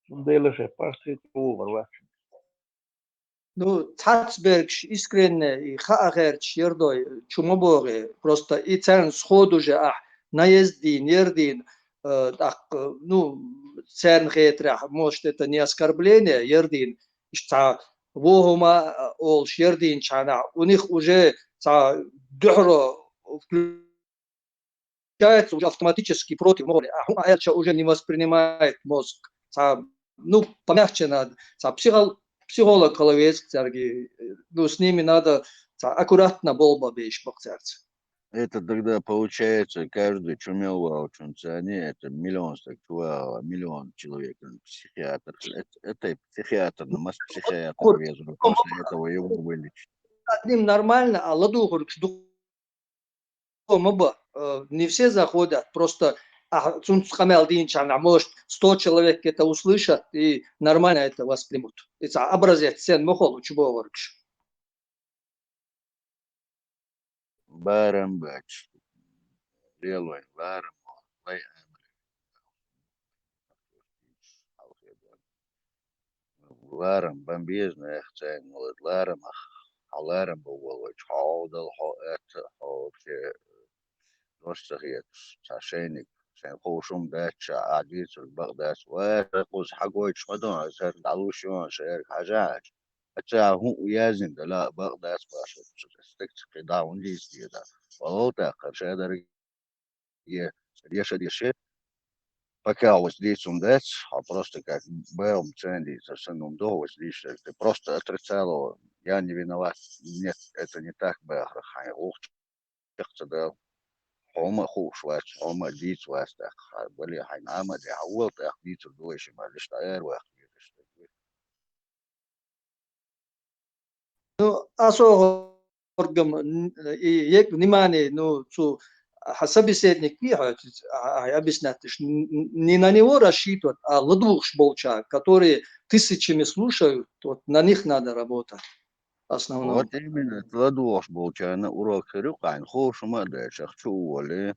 Делаешь, паршит овер, Ну, Цацберг искренне и хаагерч ердой чумобоги, просто и цен сходу же, наездин, ердин, так, ну, цен хетря, может, это не оскорбление, ердин, что вогума ол шердин чана, у них уже духро включается уже автоматически против моря, а это уже не воспринимает мозг. Ну, помягче надо. Психолог коловец, ну, с ними надо аккуратно болба бейш боксерцы. Это тогда получается, каждый чумел в функционе, это миллион человек, психиатр. Это психиатр, но масс психиатр везут, после этого его вылечить. Одним нормально, а ладуху не все заходят, просто может 100 человек это услышат и нормально это воспримут. Это образец цен мохол учебовый. بارم باش ليلوين بارم والله بارم بمبيزنا اختين ولد لارم حلارم بول حاول الحوات حاول دوستخيت عشانك عشان خوشم داتش عديت البغداد وقوز حقوش مدون عشان دعوشون شيرك حاجات حتى هو يازن لا بغداد باش استكتك داون ديس ديدا والله تاخر شادر يشد пока вот здесь а просто как был ценди совершенно долго здесь ты просто отрицал я не виноват нет это не так было хай ух да هما خوش واش هما ديت واش تاع بلي حي نعمة دي عوض تاع ديت الدويش ما لشتاير واخ Ну, асоргам як внимание, ну, собеседник объяснять, не на него рассчитывать, а на двух болча, которые тысячами слушают, вот на них надо работать в основном. вот именно тладуш был чай на урок рюкань خوش ما ده شخصو ولا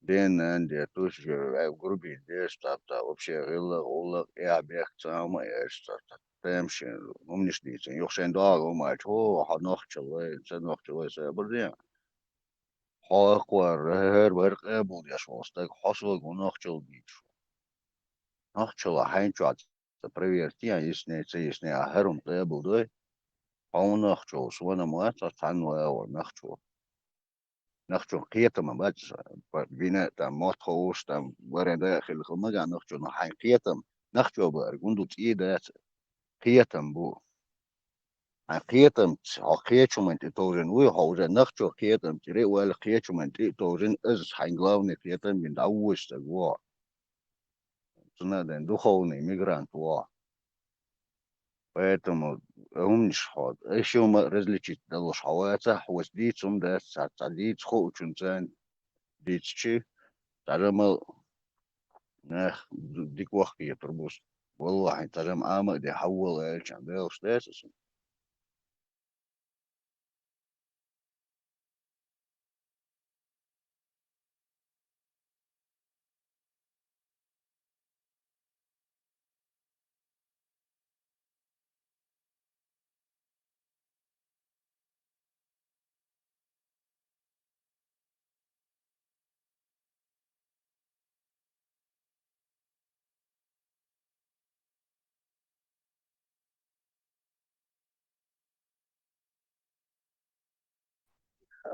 بين عندي توش جروبي ديش تا вообще غلا يا بيخ تاما ايش تمشي ممنش ديتن يخشين داغ وما تو حنوخ تشوي سنوخ تشوي سبردين حاقور هر برق ابو يا شوستك حصل ونوخ تشو ديش نوخ تشو حين تشو проверьте если هرم ابو دوي او نوخ تشو سوانا ما تعنو او نخشون قيتم باج بنا تام موتخوش تام ورا داخل خمجا نخشون حين قيتم نخشو بارجوندو تيدات قيتم بو حين قيتم قيتشو من تتوجن وي هوجا نخشو قيتم تري ولا قيتشو من تتوجن از حين غلاوني قيتم من دعوش تقوا تنادن دخولني ميجرانت وا поэтому умниш ход еще мы различить дало шаваца хвостицум да сацадиц хоучунцан дичи ترى ناخ ديك وقت يتربص والله ترى عامة دي حول ايش عندها استاذ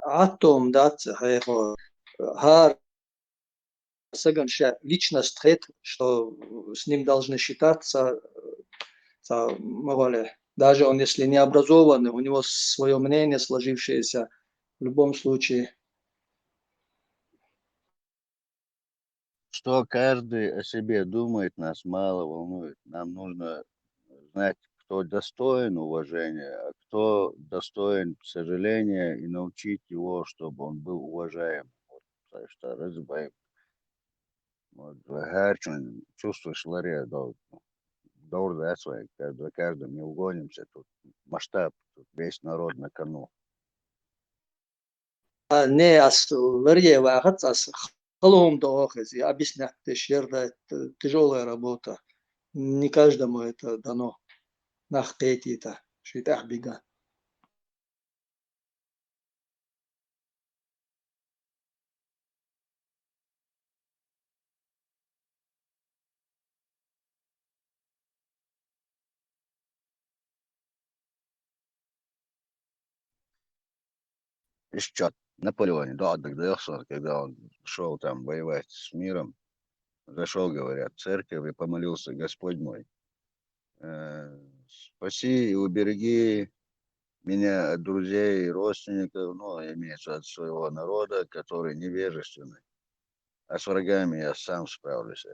Атом, да, Хар личность, что с ним должны считаться, даже он, если не образованный, у него свое мнение сложившееся, в любом случае. Что каждый о себе думает, нас мало волнует. Нам нужно знать, кто достоин уважения, а кто достоин сожаления, и научить его, чтобы он был уважаем. Вот, так что разбавим. Вот, гарчун, чувствуешь, Лария, да, свои, за каждым не угонимся. Тут масштаб, тут весь народ на кону. Не Лария вахат, халом доохези, объяснять, это тяжелая работа. Не каждому это дано. Нахтети это, шитах бига. Еще Наполеоне, да, тогда Дехсон, когда он шел там воевать с миром, зашел, говорят, в церковь и помолился: Господь мой, спаси и убереги меня от друзей и родственников, ну, имеется от своего народа, который невежественный. А с врагами я сам справлюсь.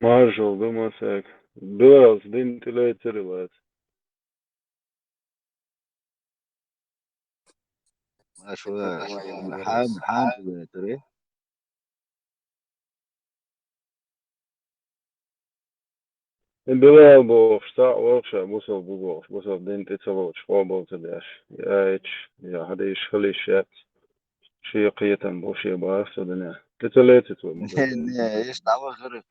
Marshall domāsēk. Bilēls dintilēt cerilēt. شو حامل تري Bilēl būs tā workshā, busel būs, busel dinti cavot škobol tadēš. Jāič, jāhadīš halīšēt. Šī qietam būs šī bāsa dinē. Tecalēt to. не estava غيرك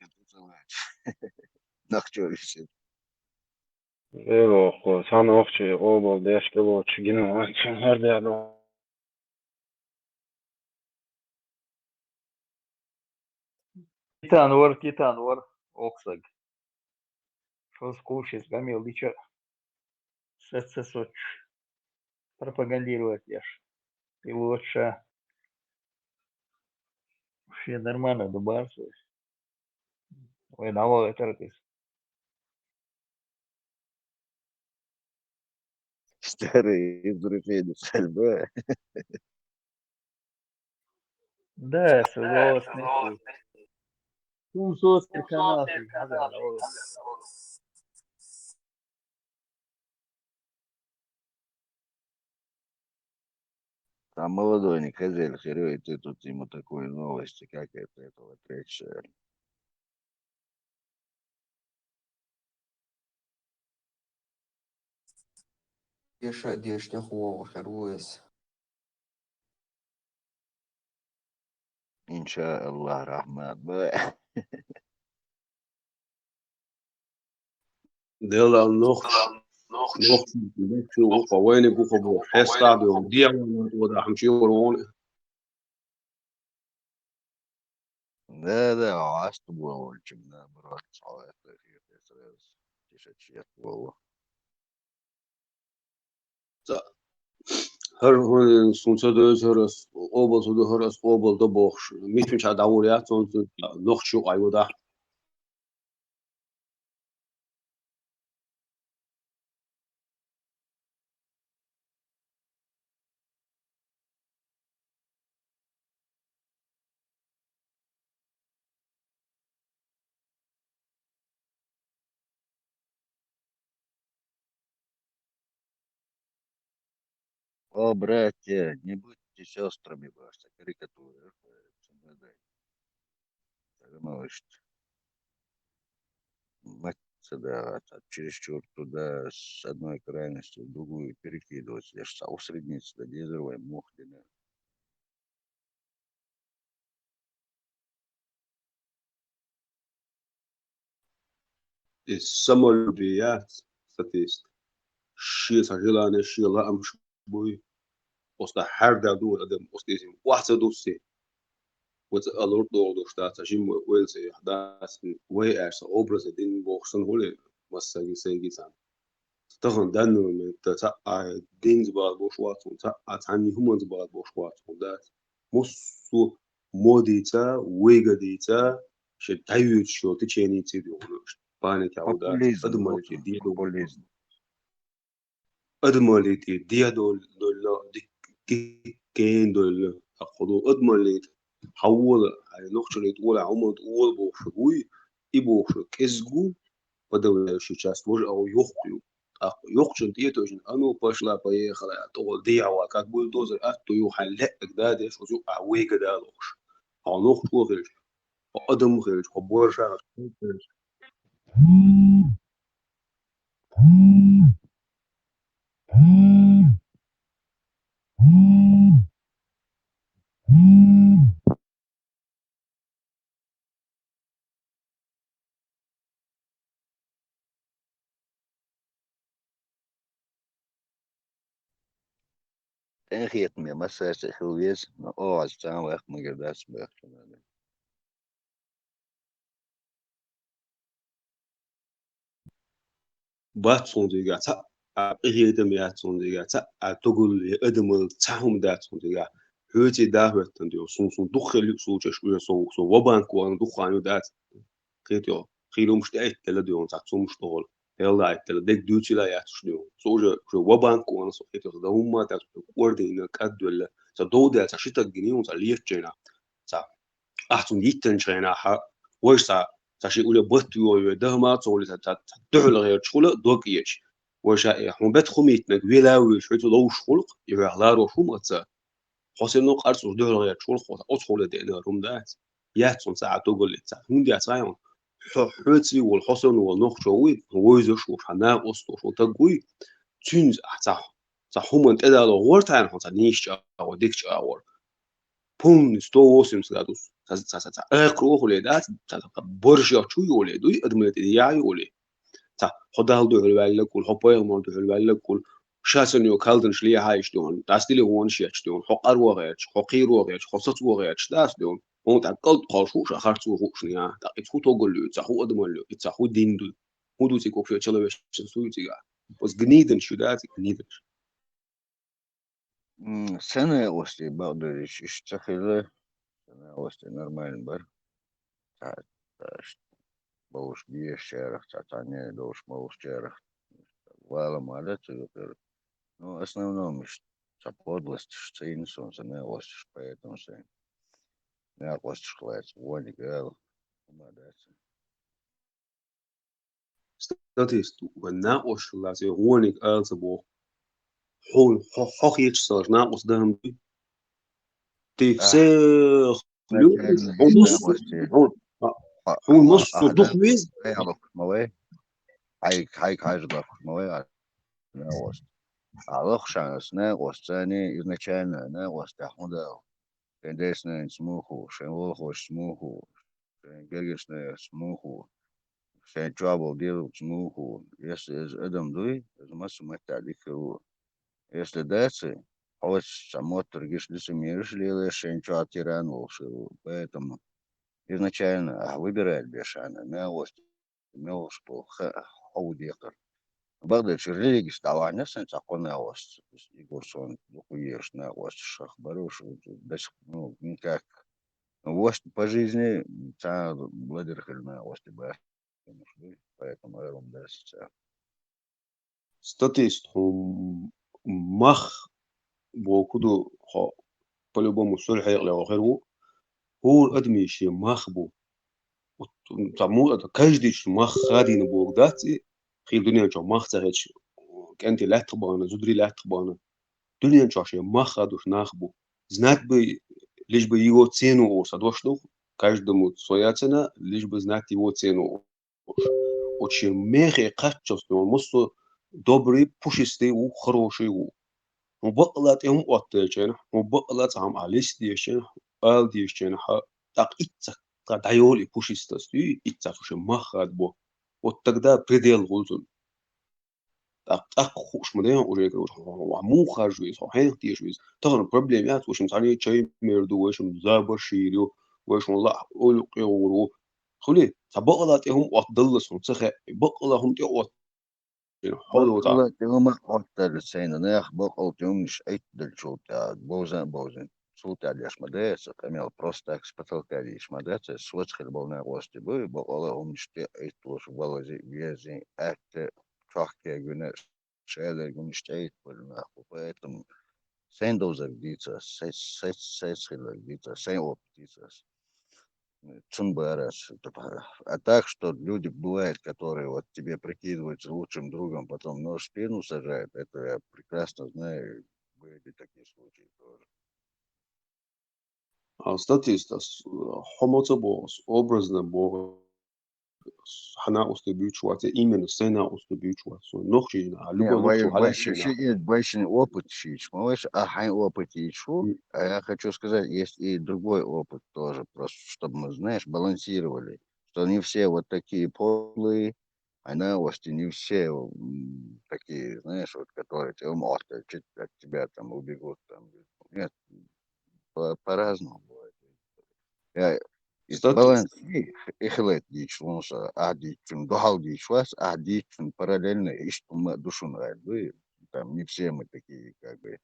نخجو يصير Evo, ko sana oqchi, qobol dēš kavot gina açın her dēļ. Titan var, oksag. Что скушать, Камил, ты что? СССР пропагандировать ешь. Ты лучше вообще нормально добавишь. Ой, навал это ты. старый друзей сальбе Да, согласен. Тумсовский канал. там молодой не хозяин херёй, ты тут ему такой новости, как этого третьего. ديش نخوة خروس إن شاء الله رحمن ديلا نوخ شو قواني بوخبو حساب وديع ودا حمشي ورون لا عاست بول جبنا مرات صعوات في تسرس تشتشيت والله هر هون سونسا دوز هرس اوبل سودو هرس اوبل دو بوخش ميتون چا داوريات سون نوخ شو ايودا О, братья, не будьте сестрами ваши, карикатуры. Мать да, чересчур туда с одной крайности в другую перекидывать, лишь усредниться, да дезервай, мухлина. السمولوجيات ستيست شي سجلانه شي لا امش بوي وسط هر دو ادم استيزم واحد دوسي وتقالور دو شتات شيم ويلسي حداس وي ارس اوبرز دين بوخسن هولي مساجي سيجي سان تخن دانو من تا دينز بعد بوشوات تا تاني همونز بعد بوشوات ده مصو موديتا ويغديتا شتايوت شو تشيني تيدو بانك عودات أدماليتي دي دول كين دول أخذوا أدماليت حول على نقطة تقول عمود أول بوشوي يبوش كسجو بدو شيء شاست وج أو يخلو يخشن تيتوجن أنو باشلا باي خلا تقول دي عواكات بولدوزر أتو يحلق ده شو زو عويق ده لوش أو نقطة غير أدم غير خبورشة Engiet me, maar zij zegt geweest, oh, als het aan weg, moet je dat weg. باتون دیگه تا اقیده میاتون دیگه تا تقول ادم تهم داتون دیگه هوتی دعوتن دیو سون دخل سوچش و سو وبانك وان دخانو دات خيتو خيلو مش تاكل ديون تا سو مش طول يلا اكل ديك دوتي لا ياتش ديون سو وبانك وان سو خيتو ده هم تا وردين كاد ولا دو ده تا شتا جنيه تا ليتشينا تا احتم يتن شينا ها وش تا تاشي ولا بطيو ده ما تصولي تدعل غير شغل دوك يش وشا هم بيت خميت نك ولا وشويت لو شغل يعلا روحو متى حسين نو قرص دعل غير شغل خو أدخل ده روم ده يحصل ساعة تقول لك ساعة هم دي أسايون حوتي والحسن والنخ شوي هو يزوج حنا أسطو شو تقوي تونز هم أنت إذا لو ورت عن حتى نيش أو ديكش أور بوم ستو وسم سادوس أقرأ هو لدات برجع شو يولي دوي أدمت يعي يولي خدا هل دو حلوة كل حبايا ما دو حلوة كل شاسن يو كالدن شليه هايش دون داس دي هون شيش دون حقر وغيرش حقير وغيرش خصت وغيرش داس دون هون تقل قاشوش أخرت وحوش نيا تقيت هو تقول له تسحو أدم له تسحو دين دو هو دوسي كوفي تشلوش سوي تيجا بس جنيدن شو دات جنيدن سنة وستي بقدر يشتغل سنة وستي نورمال بر بوش بيه شارخ تاني دوش بوش شارخ ولا مالت ну, в основном, подлость, что и не солнце, не лось, поэтому что не лось шклать, вони гал, молодец. ستاتيست والناقش لازم هونيك ألزبو حول حقيقة صار ناقص دهم تفسير حول نص دخويز هاي ждал, малый, не лось. А лохшан, не лось, они изначально не лось, так мудал. Конечно, смуху, шенлоху, смуху, гергешне смуху. Sen trouble deal смуху. Если Адам дуй, массу металлика. Если дальше, хоть само торгиш лицемеришь ли, шен чё тиран волшил. Поэтому изначально выбирает бешана, на ост, мелш по хаудекар. Багдад религии ставания, сен законный ост. Игорь сон, духуешь на ост шахбаруш, ну, никак. Ост по жизни, та владер на ост, поэтому я вам даст. ستاتيست هم مخ بوكودو خا по-любому صلح يغلى وغيره هو الأدمي شيء مخ بو تعمو каждый مخ غادي نبوك داتي خيل دنيا جو مخ تغيش كأنت لا تخبانا زدري لا تخبانا دنيا جو شيء مخ غادوش ناخبو знать бы лишь бы его цену осадошло каждому своя цена лишь бы знать его цену очень мягкое качество он может добрый пушистый у хороший у وبقلت يوم قطعين وبقلت عم عليش ديشين قال ديشين так итцак дайоли пушистостью итцак уже махат бо вот тогда предел гулзун так хуш моден уже говорю му хажу из хайн тишвиз тогда проблемят وشم ثاني чай мерду وشم забаширю وشم لا اول قيورو خلي تبقلت يوم قدلسون سخه بقلهم تي حلو يوم أكتر سنة نخبق يومش أكتر شو تا بوزن شو تا ليش مدرسة كمل просто экспортка лишь مدرسة سويت خلبنا واسطة بقولهم مش تأتوش ولا زي بيزين أكتر شاكي جناش شايل جناش تأت ولا поэтому sen dozak диться сет خلال диться sen оптиться Цунбарас. А так, что люди бывают, которые вот тебе прикидываются лучшим другом, потом нож в спину сажают, это я прекрасно знаю, были такие случаи тоже. статистас хомоца бос образно бо хана устебючвате именно сцена устебючвате нохшина любой нохшу халашина Больше опыт шиш, малыш, хай опыт ищу, а я хочу сказать, есть и другой опыт тоже, просто чтобы мы, знаешь, балансировали, что не все вот такие подлые, а на ости не все такие, знаешь, вот которые тебя морты от тебя там убегут, там, нет, по-разному бывает. Я баланс ихлет дичь, лонса, дичь, дохал дичь, вас, дичь, параллельно, и что мы душу нравится, там не все мы такие, как бы,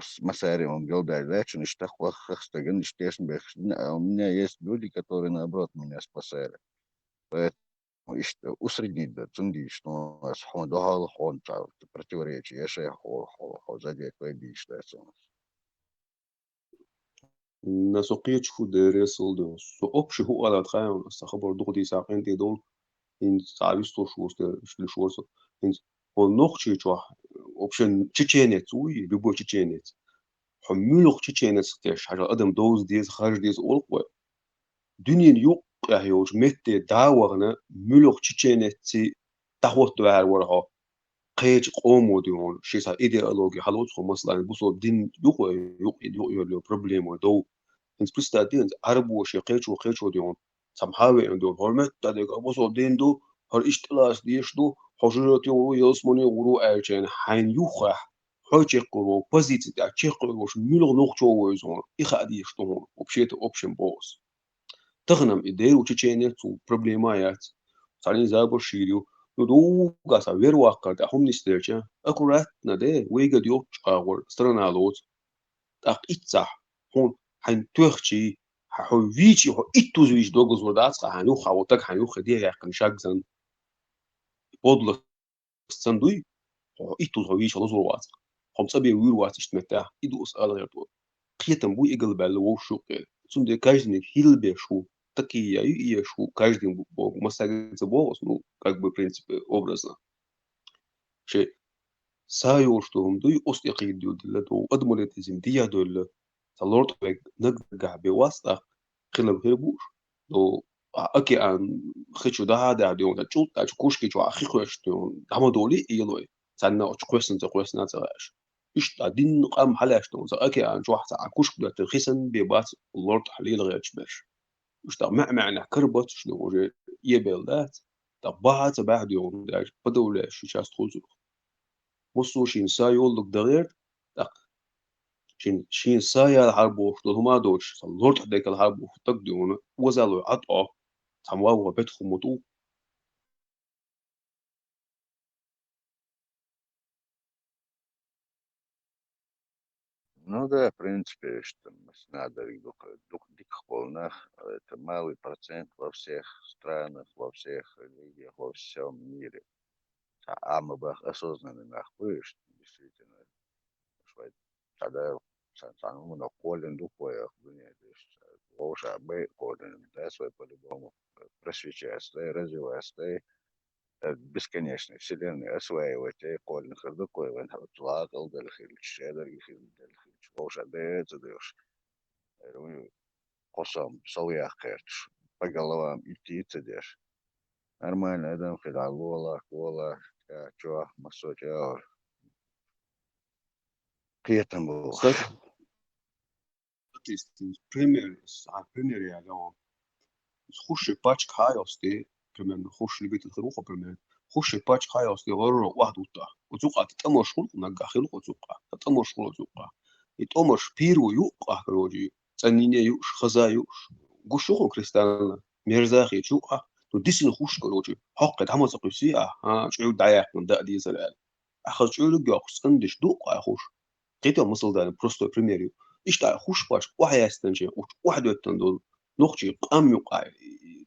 с Масарием Гелдай, да, что ничто хахстаген, а у меня есть люди, которые, наоборот, меня спасали. Поэтому усреднить, да, цунди, что у нас хон дохал, хон, противоречие, я шея хо, задеть, пойди, что это у нас. نسوقيتش فو دريسل دو سو أبش هو على تخايم استخبر دغدي ساقين دي دول إن تعبيستو شو شورسو إن هو نوخشي تشوح أوبشن تشينيت وي بيبو تشينيت حملوخ تشينيت ستيش حاجة أدم دوز ديز خارج ديز أولقوة دنيا يوق يهوج مت داورنا ملوخ تشينيت تي تحوت دوار ورها قيج قومو ديون شيسا إيديولوجي حلوت خو مثلا بوسو دين يوق يو بروبليم دو إنس بستا دين عربو شي قيج ديون سامحاوي عندهم هرمت تاديك بوسو دين دو هر اشتلاس ديش دو حجرات يورو يسموني ورو أرجان حين يوخح حوجي قرو بوزيتي دا تشيقوش ملوغ نوخشو ويزون إخا ديش دون وبشيت أوبشن بوس تغنم إدير وتشينيت وبروبليمايات صارين زابو شيريو ندو قاسا وير واقع دا هم نستيرجا أكورات نده ويجا ديو تشاور سترنا لوت أق إتصح هون حين توخشي حو ويجي هو إتوز ويج دوغوز ودات حانيو خاوتك حانيو خديه يقن شاكزن بودل سندوي هو إتوز هو ويج لزور وات هم صبي وير وات اشتمتاه إدو أسأل غير دو قيتم بو إقل بالو شوقي سندي كاجني هيل بيشو такие и шу каждый бог масагица бог ну как бы в принципе образно شيء سايو что هم دوي أصدقائي دول دو أدمرت زمدية دول تلورد بيج نرجع بواسطة خلنا بهربوش دو أكي أن خشوا ده هذا ديون ده شو ده كوش كي جو أخي خوش ديون هم دولي يلوي سنة أش كويسن تكويسن تراش إيش تعدين قام حلاش دون أكي أن جو حتى كوش ده ترخيصن ببات اللورد حليل غير تشمش مش طب معنى كربت شنو وجه يبلدات طب بعد يوم داش بدولة شو شاست خوزو وصو شين سايول لك دغير طب شين سايا الحرب وفضل هما دوش صلورت حديك الحرب وفتك ديون وزالو عطا تموا وبتخو مطو Ну да, в принципе, что надо дик полнах, это малый процент во всех странах, во всех религиях, во всем мире. А мы бы осознанно нахуешь, действительно, что тогда самому на колен духое ахуение, то есть лошадь абы колен, да, свой по-любому просвещается, развивается, бесконечной вселенной осваивать, и колен хардукой, вен хартуакал, дальхиль, щедр, дальхиль, лошадь, да, это даешь. قسم سوي خيرش بقلوا إتي تدير نورمально أدم خلال والله كجوا مسوجا قيتم بو кстати пример я говорю خش باش كايوستي كمان خش البيت الخروخه كمان خش باش كايوستي غير واحد وطا وتوقع تتمشخل ونجاخيل وتوقع تتمشخل وتوقع يتمش بيرو يوقع كروجي تنيني يوش خزايوش قشوخو كريستال ميرزاخي تشوقع تدسن خوش كروجي حق دعمو سقيسي شعو دعيا من دا دي زلال أخذ شعو لقيا خسندش دوقع خوش قيتو مصل دان بروستو بريميريو إيش دا خوش باش واحد يستنجي واحد يتندول نقطي قام يقع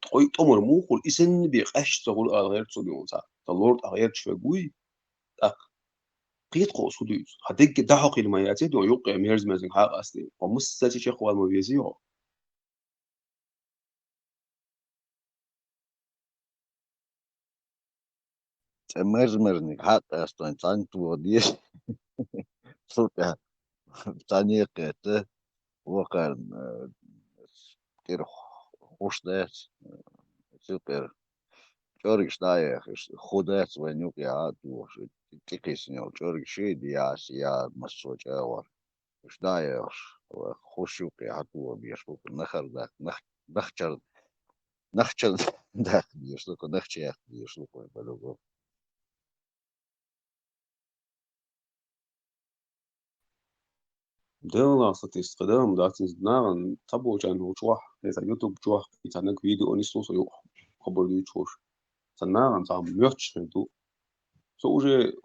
تقوي تمر موخل إسن بيقاش تقول غير تصدقون سا تلورد غير شوي قيت قوس خدوس هديك دحق المياتي دو يوقع ميرز مازن حق أصلي ومستاتي شيخ والمبيزيو مرزمرني حتى أصلا تانتو وديش صوتها تانيقة وقال كير خوش داس سوبر Čorgiš najēhis, hudēts vai ņuk jāatdoš, tikis jau čorgiš īdījās, jāatmaso čēvar. Viņš najēhis, хуšюк jāatdo, biešu, nahardāk, nahčardāk, biešu, nahčēt, biešu, по-любому. ديلا ستيست قدام داتين زدناغن تابو جان هو جوح ليس يوتيوب جوح يتعنك فيديو نيسلوس يوح خبر دي تشوش زدناغن تام ميرتش ندو سو уже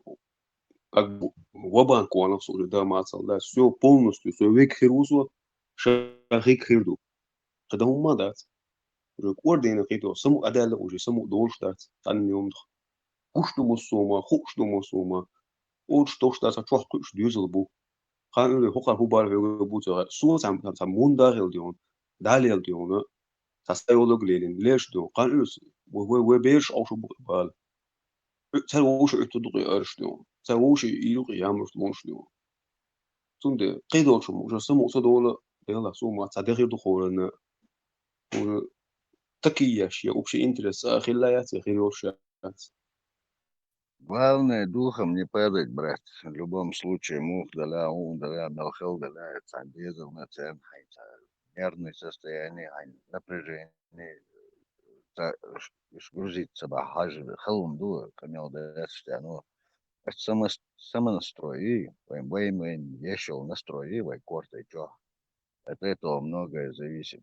как бы вабанк у нас уже да мацал да все полностью все век хирусу шахик хирду когда هم مادات уже координат это саму адал уже саму долждат тан нем кушту мусума хушту мусума от что штат чох куш дюзел бу قانون حقوق هوبار في بوتو سو سام موندا هيلديون داليل ديون تستيولوج لين ليش دو قانون و بيش او شو بقبال تروش اتدقي ارشدون تروش يلقي يامش مونشدون تونده قيدو شو مو سمو صدوله بيلا سو ما تدغير دخولنا تكيش يا общий интерес خلايات خيروشات. Главное духом не падать, брат. В любом случае, мух, даля, мелхел, даля, цандизм, нервное состояние, напряжение, грузиться бахажи, халун дуа, камел да ну, это самонастрой, и воим ешел настрой, и вайкорта, и чё. От этого многое зависит.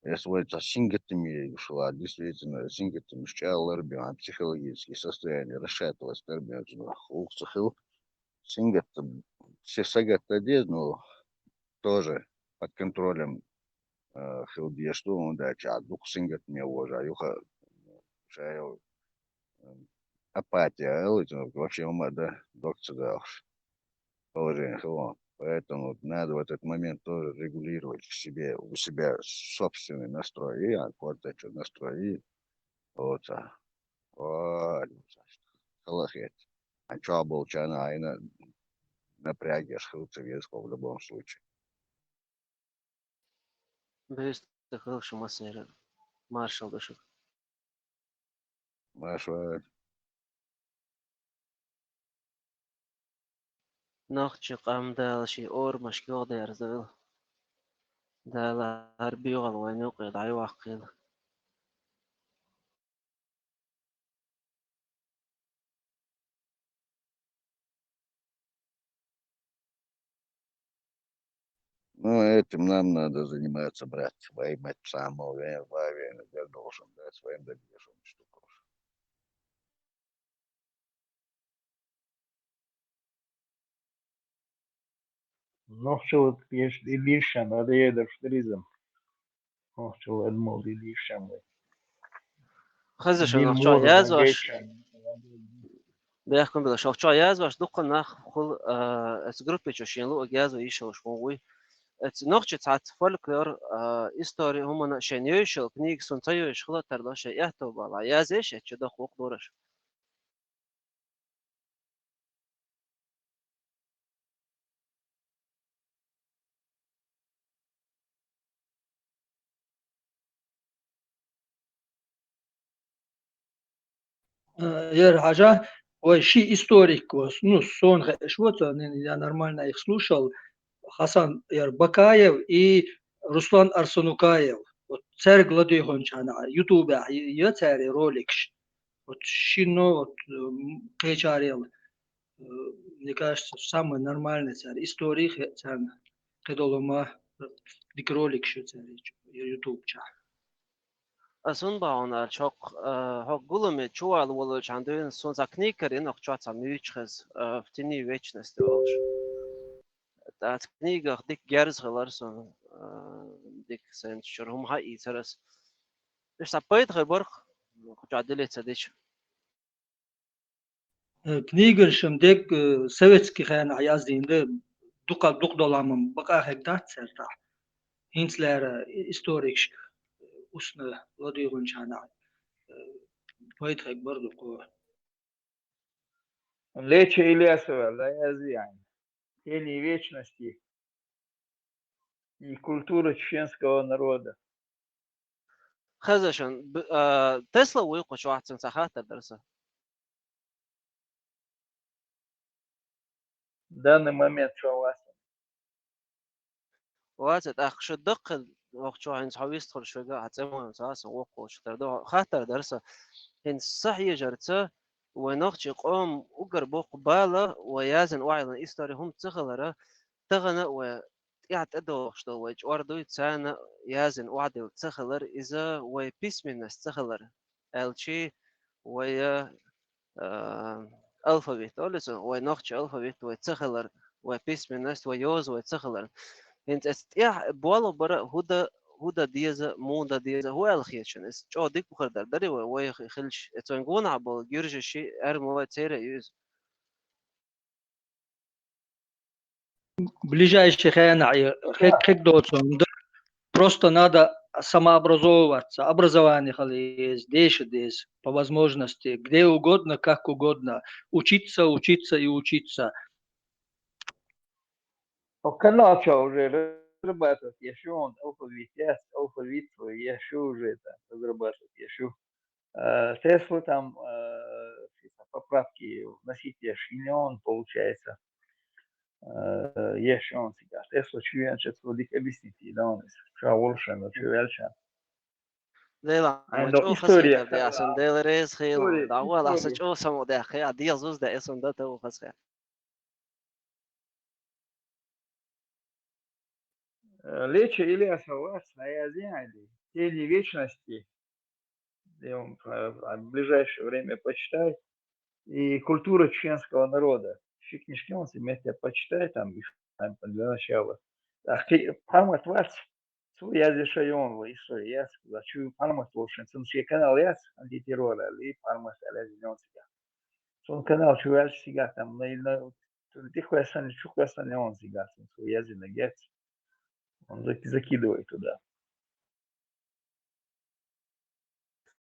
Если это сингетами шла, действительно, сингетами шчал эрбиан, психологические состояния, расшатывалось эрбиан, ухцахил, сингетом, все сагат одежд, но тоже под контролем хилди, что он дача, а дух сингет мне уважаю, шаю апатия, вообще ума, да, доктор, да, положение хилон. Поэтому надо в этот момент тоже регулировать у себя собственный настрой. И аккорд что настрой. Вот. Халахет. А что был чана, и напрягешь хилцевецкого в любом случае. Бест хороший массер. Маршал душек. Маршал. ناخذ قام دال شي اور مشكور دير زل دال هربي وغل وينوقي ضعي واقيل Ну, этим нам надо заниматься, брат. Воевать самого время должен, да, своим добьешься штуку. نوخشو يش ديليشن هذا يدر شتريزم نوخشو ادمو ديليشن خزش ديل ناخذ مور ياز واش فانجيشن بيحكم بلا شاخ ياز واش دق ناخ خل اس جروب شين لو ياز ويشوش موي ات نوخش تاعت فولكلور استوري هما شين يشل كنيك سنتيو شغله ترداش يحتو بالا ياز ايش تشد خوق دورش Яр Хажа, ой, ши историк, ну, сон, что-то, я нормально их слушал, Хасан Яр Бакаев и Руслан Арсенукаев. Вот царь Гладой Гончана, Ютубе, я царь ролик. Вот шино, вот кечарел. Мне кажется, самый нормальный царь. Историк царь. Кедолома, дик ролик что царь, Ютуб ча. أظن بعون شاق ها قلم چوال ولش عندن سون زکنیکر این اخچات میچخز فتنی ویچ نستولش dat kniger dik gerz gelarson dik zijn شرهم هاي ترس بس عبيت غبرق قعدلت سديش Книгер шимдек советский хан аяздинде дук доламам бака хекдат серта. Хинслер историк усна лодигун чана. Поет хек برضو قوة. Леча Ильясова, да, язык. Тени вечности и культура чеченского народа. خزشن تسلا ويقش واحد سنسخات درسه В данный момент что у вас? واسد اخش الدق وقت عين صحويست خل شوي قاعد تسمع اساسا وقوش تردو خاطر درسه ان صح يجرته ونختي قوم وقربو قباله ويازن وعيلا إستوري هم تغلره تغنى و قاعد أدو شتو ويج وردو تسانا يازن وعدل تغلر إذا وبيس من تغلر الشي ويا ألفابيت أولسو ونختي ألفابيت وتغلر وبيس من ويوز وتغلر انت استيح بوالو برا هودا ديزا مودا ديزا هو الخيشن اس جو ديك بخر دردري وي خلش اتونغون عبل جورج شي ارمو تيرا يوز ближайших хек доцон. Просто надо самообразовываться, образование есть, здесь, по возможности, где угодно, как угодно, учиться, учиться и учиться. Канал уже разрабатывать, еще он алфавит, алфавит свой, еще уже это разрабатывать, еще. Теслу там поправки вносить, еще он получается. Еще он сега. Теслу чуя, что сводик объяснить, да он шауршен, чуяльшен. ليلا عنده مجو история. خسيت بدي عشان ديل ريز خيل دعوة لحسن история. شو سمو ده خي عدي زوز ده اسم ده تو خسيت Леча или согласна, я знаю, тени вечности, в ближайшее время почитай, и культура чеченского народа. Все книжки он себе почитай, там, для начала. Память вас, свой я здесь шайон, история, я зачем память лучше, все канал я, антитеррора, и память я зеленый себя. Сон канал чувак себя там, на тихо я сам, чух я сам не он себя, свой я зеленый, он закидывает туда.